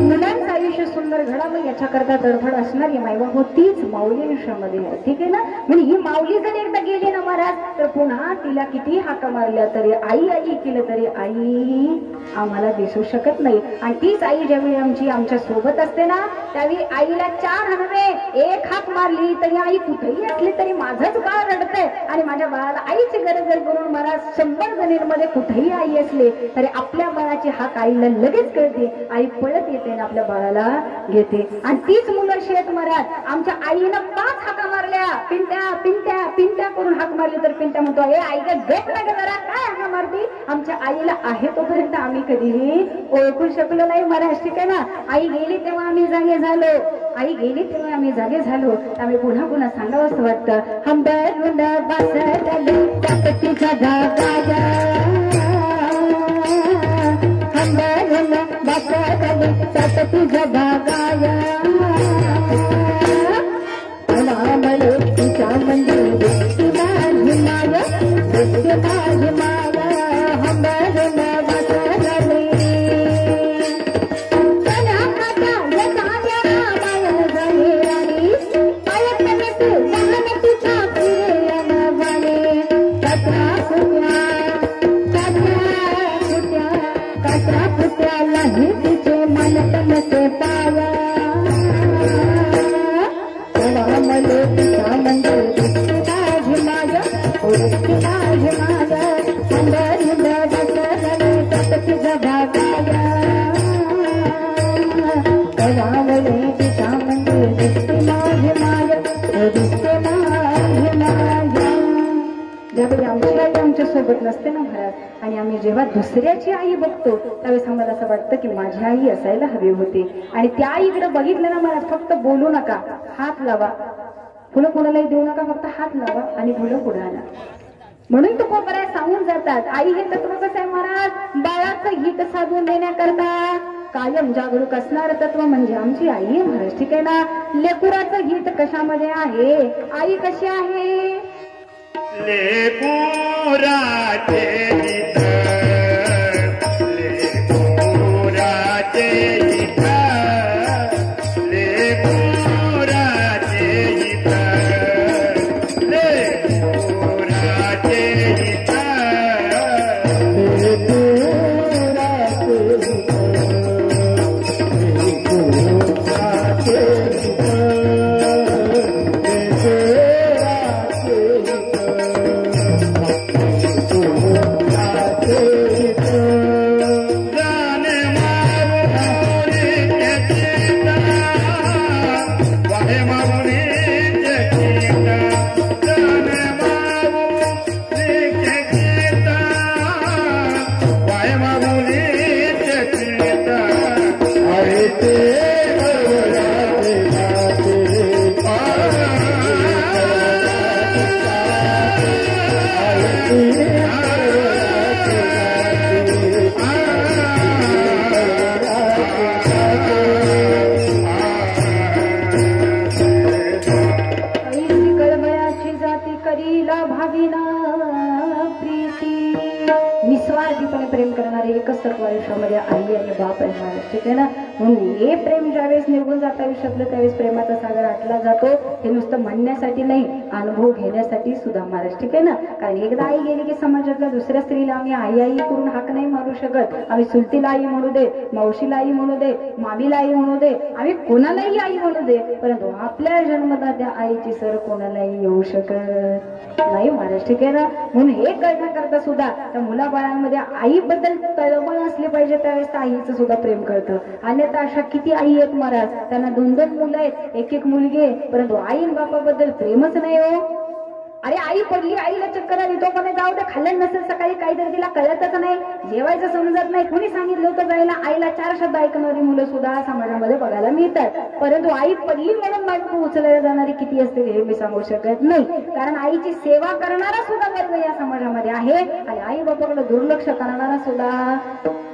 मुलांचं आयुष्य सुंदर घडावं याच्याकरता तडफड असणारी मायबाप तीच माऊली आयुष्यामध्ये आहे. ठीक आहे ना. म्हणजे ही माऊली जर एकदा गेली ना महाराज तर पुन्हा तिला किती हाका मारल्या तरी आई आई केलं तरी आई आम्हाला दिसू शकत नाही. आणि तीच आई ज्यावेळी आमची आमच्या सोबत असते ना त्यावेळी आईला 4 हनवे एक हाक मारली तरी आई कुठेही असली तरी माझंच बाळ रडतंय आणि माझ्या बाळाला आईची गरज जर करून महाराज 100 जणींमध्ये कुठेही आई असली तरी आपल्या बाळाची हाक आईला लगेच कळते. आई पळत येते आणि आपल्या बाळाला घेते. आणि तीच मुलं शेत महाराज आमच्या आईनं 5 हाका मारल्या पिंट्या पिंट्या पिंट्या करून हाक मारली तर पिंट्या म्हणतो हे आई गप ना जरा काय हाका मारती. आमच्या आईला आहे तोपर्यंत आम्ही कधीही ओळखू शकलो नाही महाराज. ठीक आहे ना. आई गेली तेव्हा आम्ही जागे झालो. आई गेली तेव्हा आम्ही जागे झालो. आम्ही पुन्हा पुन्हा सांगावं असं वाटतं हंबरून बसली तिचा जागा हंबरून बसली तुझा भागाया तुझ्या मंदिर हिमालय हंबरून बसली आमच्या सोबत नसते ना महाराज. आणि आम्ही जेव्हा दुसऱ्याची आई बघतो त्यावेळेस आम्हाला असं वाटतं की माझी आई असायला हवी होती. आणि त्या आईकडे बघितलं ना महाराज फक्त बोलू नका हात लावा. फुलं कुणालाही देऊ नका फक्त हात लावा आणि फुलं पुढे आणा. म्हणून तो कोपऱ्यात सांगून जातात आई हे तत्व कसं आहे महाराज बाळाचं हित साधून देण्याकरता कायम जागरूक असणार तत्व म्हणजे आमची आई आहे महाराज. ठीक आहे ना. लेकुराचं हित कशामध्ये आहे आई कशी आहे लेकुराचे हित लेकुराचे हित लेकुराचे हित लेकुराचे हित एकच तत्व आयुष्यामध्ये आई आणि बाप आहे महाराज. ठीक आहे ना. म्हणून हे प्रेम ज्यावेळेस निघून जातं आयुष्यातलं त्यावेळेस प्रेमाचा सागर आटला जातो. हे नुसतं म्हणण्यासाठी नाही अनुभव घेण्यासाठी सुद्धा महाराज. ठीक आहे ना. कारण एकदा आई गेली की समाजातल्या दुसऱ्या स्त्रीला आम्ही आई आई करून हाक नाही मारू शकत. आम्ही चुलतीला आई म्हणू दे मावशीला आई म्हणू दे मामीला आई म्हणू दे आम्ही कोणालाही आई म्हणू दे परंतु आपल्या जन्मदात्या आईची सर कोणालाही येऊ शकत नाही महाराज. ठीक आहे ना. म्हणून हे करण्याकरता सुद्धा त्या मुलाबाळांमध्ये आईबद्दल तळमळ असली पाहिजे त्यावेळेस आईचं सुद्धा प्रेम करतं. अन्यथा अशा किती आई आहेत महाराज त्यांना 2-2 मुलं आहेत एक एक मुलगी आहे परंतु आई बापाबद्दल प्रेमच नाही हो. अरे आई पडली, आईला चक्कर आली, तो पण जाऊ दे, खाल्लं नसेल सकाळी काहीतरी, तिला कळतच नाही, जेवायचं समजत नाही, कोणी सांगितलं होतं जायला. आईला 4 शब्द ऐकणारी मुलं सुद्धा समाजामध्ये बघायला मिळतात. परंतु आई पडली म्हणून बायको उचलायला जाणारी किती असतील हे मी सांगू शकत नाही. कारण आईची सेवा करणारा सुद्धा वर्ग या समाजामध्ये आहे आणि आई बापाकडे दुर्लक्ष करणारा सुद्धा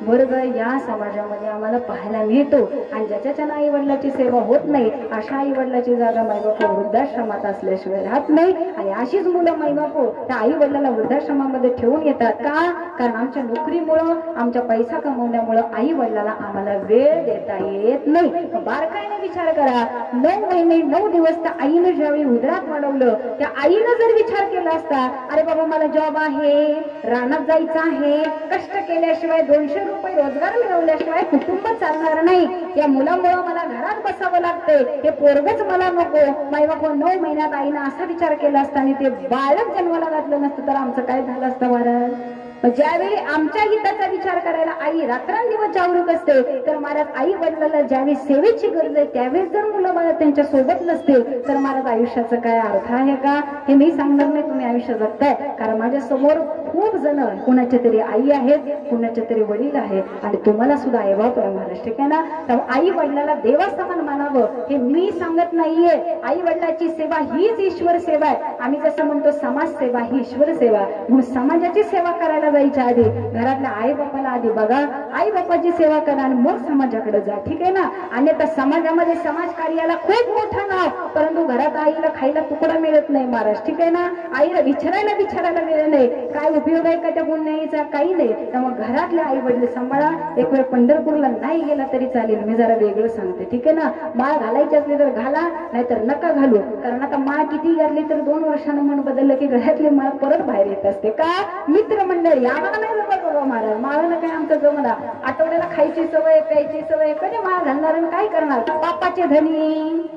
वर्ग या समाजामध्ये आम्हाला पाहायला मिळतो. आणि ज्याच्या आई वडिलाची सेवा होत नाही अशा आई वडिलाची जागा मायबापू वृद्धाश्रमात असल्याशिवाय राहत नाही. आणि अशीच मुलं मायबापू त्या आई वडिलाला वृद्धाश्रमामध्ये ठेवून येतात. का? कारण आमच्या नोकरीमुळं, आमच्या पैसा कमवण्यामुळं आई वडिलाला आम्हाला वेळ देता येत नाही. बारकाईने विचार करा, 9 महिने 9 दिवस त्या आईनं ज्यावेळी उदरात वाढवलं, त्या आईनं जर विचार केला असता, अरे बाबा मला जॉब आहे, रानात जायचं आहे, कष्ट केल्याशिवाय 200 रुपये रोजगार मिळवल्याशिवाय कुटुंब चालणार नाही, या मुलामुळं मला घरात बसावं लागतंय, हे पोरगच मला नको, मायबापू 9 महिन्यात आईनं असा विचार केला असता आणि ते बाळच जन्माला घातलं नसतं तर आमचं काय झालं असतं महाराज? ज्यावेळी आमच्या हिताचा विचार करायला आई रात्रंदिवस जागरूक असते, तर महाराज आई वडिलांना ज्यावेळी सेवेची गरज आहे त्यावेळेस जर मुलं मला त्यांच्या सोबत नसतील तर महाराज आयुष्याचा काय अर्थ आहे का? हे मी सांगणार नाही, तुम्ही आयुष्य जगताय. कारण माझ्या समोर खूप जण, कुणाच्या तरी आई आहेत, कुणाच्या तरी वडील आहेत आणि तुम्हाला सुद्धा आई बाप आहे महाराज, ठीक आहे ना? तर आई वडिलाला देवासमान मानावं हे मी सांगत नाहीये. आई वडिलाची सेवा हीच ईश्वर सेवा आहे. आम्ही जसं म्हणतो समाज सेवा ही ईश्वर सेवा, म्हणून समाजाची सेवा करायला जायच्या आधी घरातल्या आई बापाला आधी बघा, आई बापाची सेवा करा आणि मग समाजाकडे जा, ठीक आहे ना? अन्यथा समाजामध्ये समाज कार्याला खूप मोठं नाव, परंतु घरात आईला खायला तुकडा मिळत नाही महाराज, ठीक आहे ना? आईला विचारायला वेळ नाही, काय उपयोग आहे का त्या गुन्ह्याचा? काही नाही. त्यामुळे घरातले आई वडील सांभाळा. एक वेळ पंढरपूरला नाही गेला तरी चालेल, मी जरा वेगळं सांगते, ठीक आहे ना? माळ घालायची असली तर घाला, नाहीतर नका घालू. कारण आता माळ किती घातली तर 2 वर्षानं मन बदललं की घरातली माळ परत बाहेर येत असते. का? मित्र मंडळी आम्हाला नाही जमत बाबा महाराज, माळाला काय आमचं जमला, आठवड्याला खायची सवय, प्यायची सवय, कधी माळ घालणार आणि काय करणार? पापाचे धनी.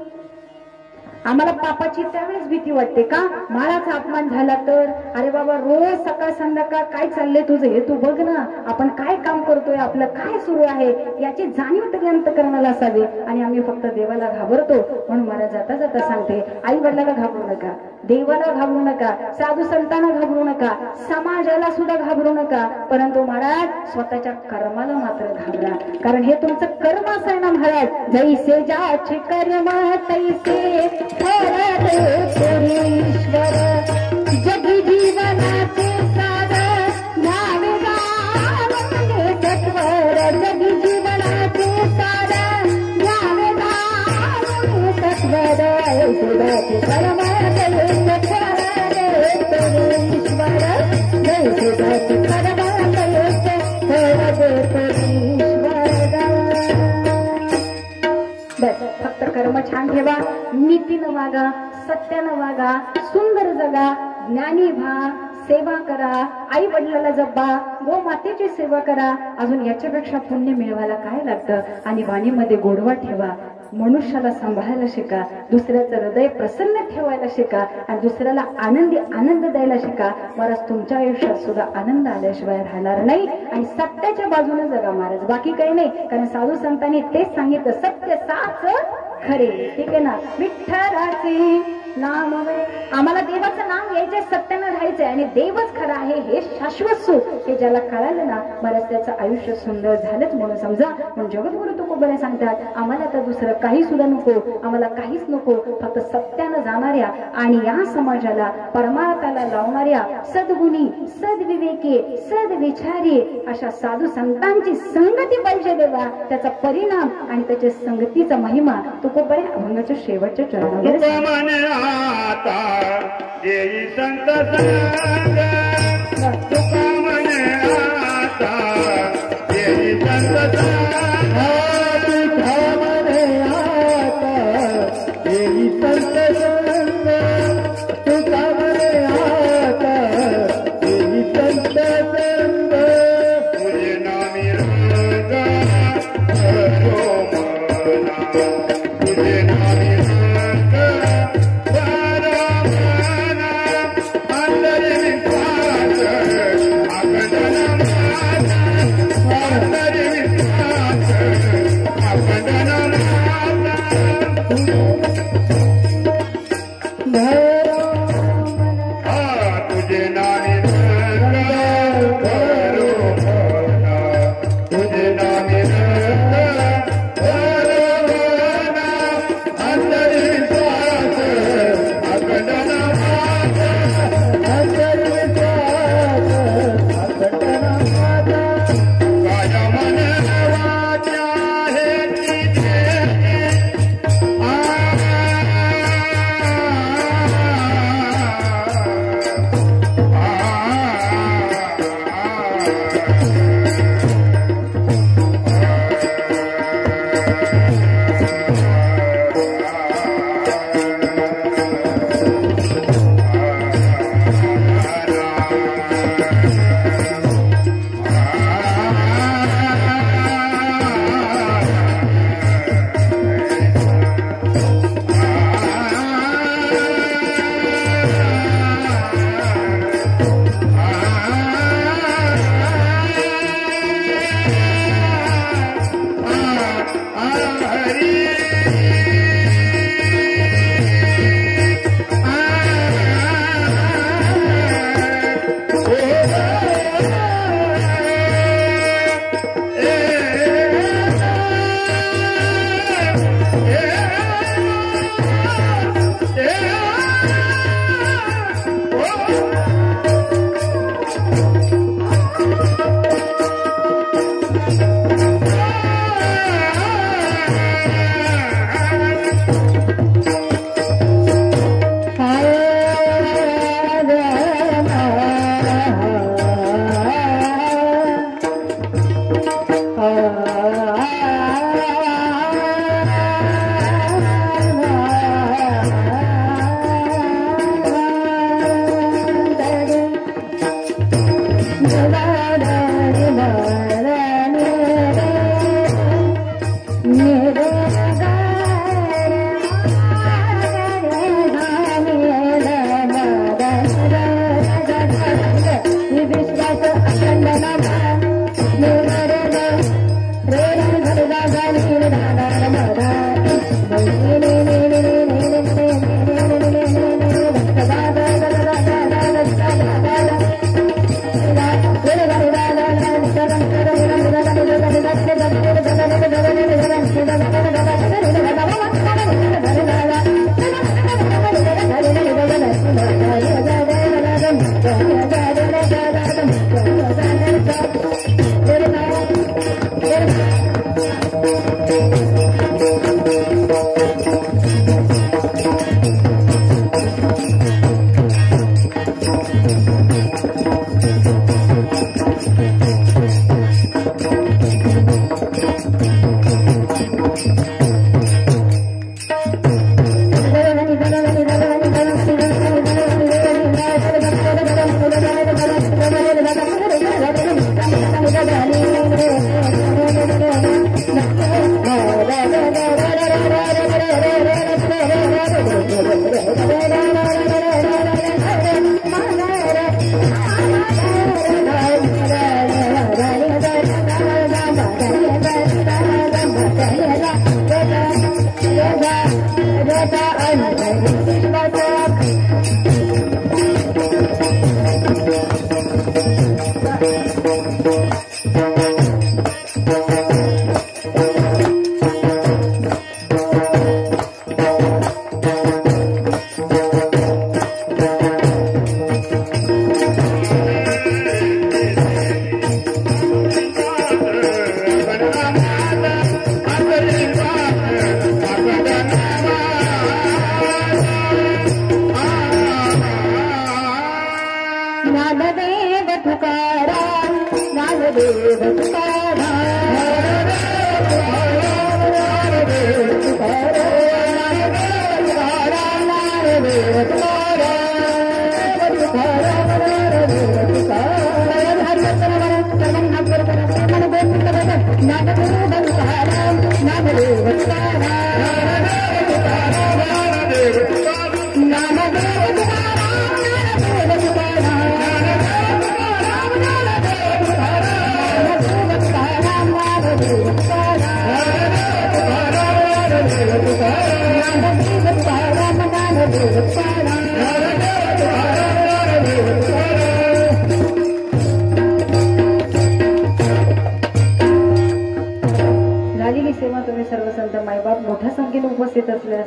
आम्हाला पापाची त्यावेळेस भीती वाटते. का? माळाचा अपमान झाला तर? अरे बाबा रोज सकाळ संध्याकाळ काय चाललंय तुझं हे तू बघ ना, आपण काय काम करतोय, आपलं काय सुरू आहे याची जाणीव तरी अंतकरणाला असावी. आणि आम्ही फक्त देवाला घाबरतो. म्हणून मला जाता जाता सांगते, आई वडिलाला घाबरू नका, देवाला घाबरू नका, साधू संतांना घाबरू नका, समाजाला सुद्धा घाबरू नका, परंतु महाराज स्वतःच्या कर्माला मात्र घाबरा. कारण हे तुमचं कर्म असं आहे ना महाराज, जैसे ज्याचे कर्म तैसे ईश्वर, जगी जीवनाचे सार घ्यावे गावे सत्वर, जगी जीवनाचे सार घ्यावे गावे सत्वर, सुधाचे कर्म ईश्वर, जय सुधाचे कर्म बस. फक्त कर्म छान ठेवा, नीतीनं वागा, सत्यानं वागा, सुंदर जगा, ज्ञानी व्हा, सेवा करा, आई वडिलाला जपा, गो मातेची सेवा करा. अजून याच्यापेक्षा पुण्य मिळवायला काय लागतं? आणि वाणीमध्ये गोडवा ठेवा, मनुष्याला सांभाळायला शिका, दुसऱ्याचं हृदय प्रसन्न ठेवायला शिका आणि दुसऱ्याला आनंद द्यायला शिका. महाराज तुमच्या आयुष्यात सुद्धा आनंद आल्याशिवाय राहणार नाही. आणि सत्याच्या बाजूने जगा महाराज, बाकी काही नाही. कारण साधू संतांनी तेच सांगितलं, सत्य साच खरे, ठीक आहे ना? विठ्ठलाचे नाम, आम्हाला देवाचं नाम घ्यायचंय, सत्यानं राहायचंय आणि देवच खरा आहे हे शाश्वत सुख हे ज्याला कळालं ना महाराज त्याचं आयुष्य सुंदर झालंच म्हणून समजा. म्हणून जगद्गुरु तुकोबाने सांगतात, आम्हाला तर दुसरं काही सुद्धा नको, आम्हाला काहीच नको, फक्त सत्यानं जाणाऱ्या आणि या समाजाला परमार्थाला लावणाऱ्या सद्गुणी, सद्विवेकी, सद्विचारी अशा साधू संतांची संगती पाहिजे देवा. त्याचा परिणाम आणि त्याच्या संगतीचा महिमा तुकोबाने अभंगाच्या शेवटच्या चरणावर आता येई संत संग, तुका म्हणे आता येई संत संग, तुका म्हणे आता येई संत संग, तुका म्हणे आता येई संत संग, तुझे नामी रंग भरो मना, तुझे नामी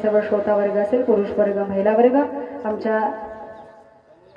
सर्व श्रोता वर्ग असेल, पुरुष वर्ग, महिला वर्ग, आमच्या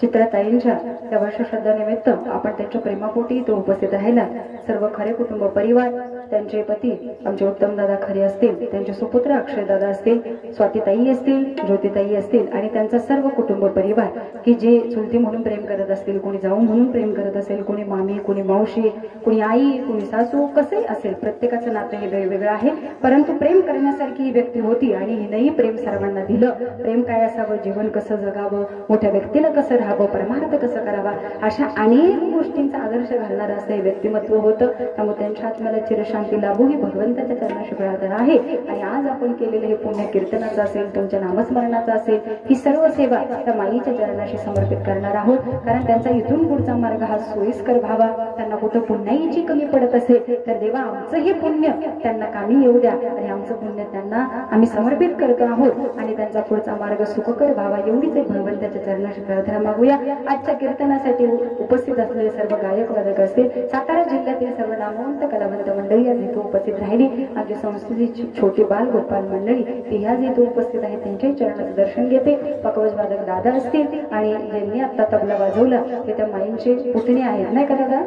चित्रताईंच्या त्या वर्ष श्रद्धानिमित्त आपण त्यांच्या प्रेमापोटी तो उपस्थित राहिला. सर्व खरे कुटुंब परिवार त्यांचे पती आमचे उत्तम दादा खरे असतील, त्यांचे सुपुत्र अक्षय दादा असतील, स्वातीताई असतील, ज्योतिताई असतील आणि त्यांचा सर्व कुटुंब परिवार की जे चुलती म्हणून प्रेम करत असतील, कोणी जाऊ म्हणून प्रेम करत असेल, कोणी मामी, कोणी मावशी, कोणी आई, कोणी सासू, कसे असेल, प्रत्येकाचं नातं हे वेगवेगळं आहे. परंतु प्रेम करण्यासारखी ही व्यक्ती होती आणि हिनंही प्रेम सर्वांना दिलं. प्रेम काय असावं, जीवन कसं जगावं, मोठ्या व्यक्तीला कसं राहावं, परमार्थ कसं करावा, अशा अनेक गोष्टींचा आदर्श घालणारं असं हे व्यक्तिमत्व होतं. त्यामुळे त्यांच्या आत्म्याला चिरशांती लाभो ही भगवंताच्या चरणाशी प्रार्थना आहे. आणि आज आपण केलेलं हे पुण्य कीर्तनाचं असेल, तुमच्या नामस्मरणाचं असेल, ही सर्व सेवा त्या माईच्या चरणाशी समर्पित करणार आहोत. कारण त्यांचा इथून पुढचा मार्ग हा सोयीस्कर व्हावा. त्यांना कुठं पुण्याईची कमी पडत असेल तर देवा आमचं हे पुण्य त्यांना कामी येऊ द्या आणि आमचं पुण्य त्यांना आम्ही समर्पित करतो आहोत आणि त्यांचा पुढचा मार्ग सुखकर व्हावा एवढीच एक भगवंताच्या चरणाशी प्रार्थना मागूया. आजच्या कीर्तनासाठी उपस्थित असलेले सर्व गायक वादक असतील, सातारा जिल्ह्यातील सर्व नामवंत कलावंत मंडळी आज इथे उपस्थित राहिली. आमच्या संस्थेची छोटी बाल गोपाल मंडळी ती ह्याच इथे उपस्थित आहे, त्यांच्याही चरणाचं दर्शन घेते. पकवज वादक दादा असतील आणि ज्यांनी आता तबला वाजवला ते त्या माईंचे पुतणे आहेत नाही का दादा,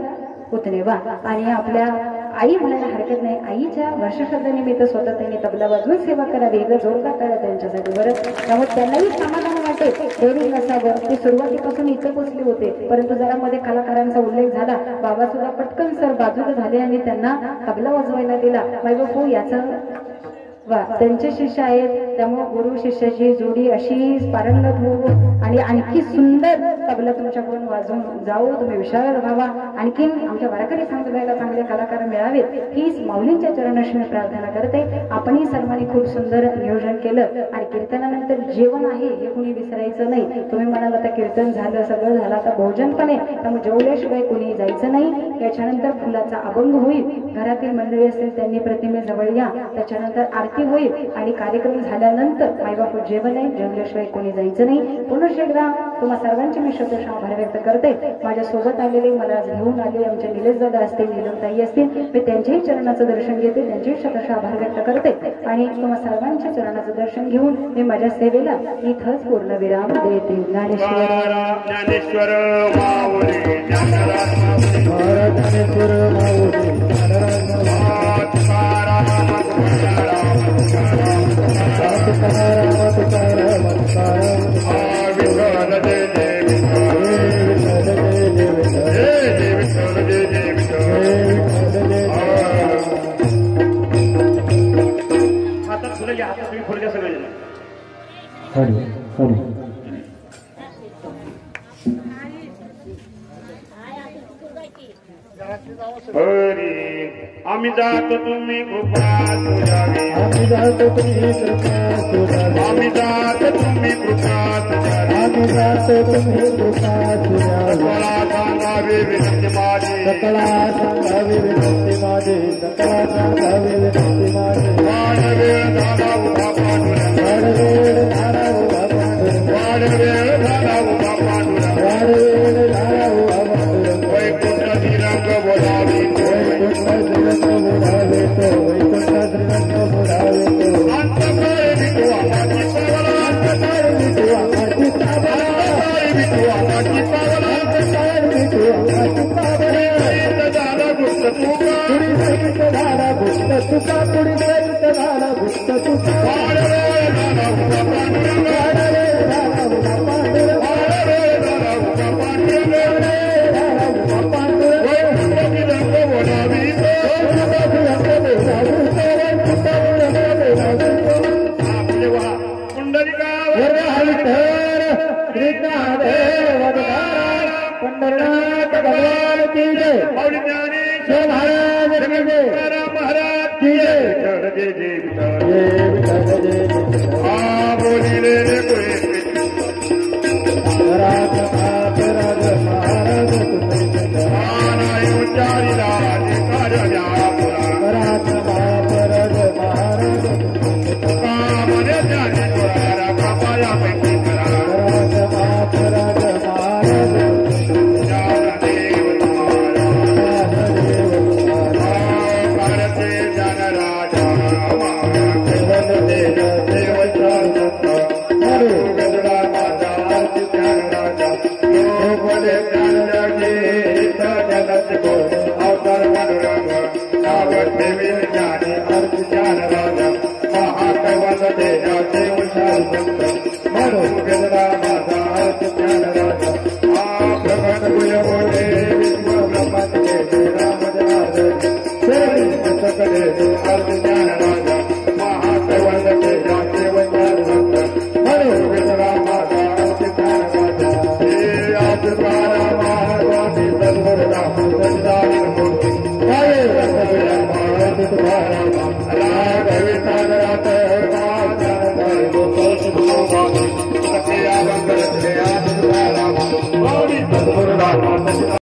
पुतणे वा. आणि आपल्या आई म्हणायला हरकत नाही, आईच्या वर्षश्राद्धानिमित्त स्वतः त्यांनी तबला वाजवून सेवा करावी, एकदा जोरदार करा त्यांच्यासाठी बरं. त्यामुळे त्यांनाही समाधान वाटेल, देवी नसावं. ते सुरुवातीपासून इथं बसले होते, परंतु जरा मध्ये कलाकारांचा उल्लेख झाला, बाबा सुद्धा पटकन सर बाजूला झाले आणि त्यांना तबला वाजवायला दिला. बाबा याचं वा, त्यांचे शिष्य आहेत, त्यामुळे गुरु शिष्याची जोडी अशी पारंगत हो आणि आणखी सुंदर तबला तुमच्याकडून वाजवून जावो, तुम्ही विशाल व्हावा, आणखीन आमच्या वारकरी समुदायाला चांगले कलाकार मिळावेत हीच माऊलींच्या चरणाशी मी प्रार्थना करते. आपणही सर्वांनी खूप सुंदर नियोजन केलं आणि कीर्तनानंतर जेवण आहे हे कुणी विसरायचं नाही. तुम्ही म्हणाल आता कीर्तन झालं, सगळं झालं, आता भोजन पण आहे, त्यामुळे जेवल्याशिवाय कुणी जायचं नाही. याच्यानंतर फुलाचा अभंग होईल, घरातील मंडळी असतील त्यांनी प्रतिमेजवळ या, त्याच्यानंतर आरती होईल आणि कार्यक्रम झाल्यानंतर मायबापू जेवण आहे, जेवल्याशिवाय कोणी जायचं नाही. पुन्हा एकदा तुम्हा सर्वांचे मी शतश आभार व्यक्त करते. माझ्या सोबत आलेले, मला घेऊन आले आमचे निलेश दादा असतील, नीलमताई असतील, मी त्यांच्याही चरणाचं दर्शन घेते, त्यांचेही शतश आभार व्यक्त करते आणि तुम्हा सर्वांच्या चरणाचं दर्शन घेऊन मी माझ्या सेवेला इथंच पूर्ण विराम देते. ज्ञानेश्वर ज्ञानेश्वर माऊली, ज्ञानराज माऊली, ज्ञानेश्वर माऊली, हातात फुलं घ्या, हातात तुम्ही फुलं घ्या सगळे. हरी आम्ही जातो तुम्ही कृपा तुझावी, आम्ही जातो तुम्ही कृपा तुझावी, आम्ही जातो तुम्ही कृपा तुझावी, आम्ही जातो तुम्ही कृपा तुझावी. मला सांगावी विनंती माझी, सकळा सांगावी विनंती माझी, सकळा सांगावी विनंती माझी. वाढवेळ झाला उभा पांडुरंग, वाढवेळ झाला उभा पांडुरंग, वाढवेळ झाला उभा पांडुरंग, वाढवेळ झाला उभा पांडुरंग. वैकुंठ श्रीरंग बोलावी, वैकुंठ श्रीरंग बुडावे तो, वैकुंठ श्रीरंग बुडावे तो. अंतकाळी विठू आपाची पावला, अंतकाळी विठू आपाची पावला, अंतकाळी विठू आपाची पावला, अंतकाळी विठू आपाची पावला. झाला गुप्त तुका, पुढी सहित झाला गुप्त तुका, पुढी सहित झाला गुप्त तुका. वाढवेळ झाला उभा पांडुरंग, वाढवेळ झाला उभा पांडुरंग, वाढवेळ झाला उभा पांडुरंग, वाढवेळ झाला उभा पांडुरंग. वैकुंठ श्रीरंग बोलावी तो, वैकुंठ श्रीरंग बोलावी तो, वैकुंठ श्रीरंग बोलावी तो. आपले वा पुंडलिकावर विठ्ठल श्रीनाथदेव पंढरनाथ भगवान की जय. माऊली ज्ञानेश्वर जय महाराज की जय. तुकाराम महाराज की जय. विठ्ठल जय जय विठ्ठल. जय विठ्ठल जय विठ्ठल. हा बोलिले पुढे राज महाराज महाराज तुम्ही हा नाही उच्चारिला कार्य पुरा राज महाराज महाराज कामने ज्ञानेश्वरा कृपया पैकी करा. राज महाराज महाराज ज्ञानदेव तुम्हारा भारते ज्ञानराजा देव देवचा गजडा माता ज्ञानराजा लोपले ज्ञानराजे जगत को अवतार मनोरंग सागर देवी सद्गुरुनाम सच्चिदानंद मूर्ती काय सगळ्या माळा तुकाराम अला भवी सागरात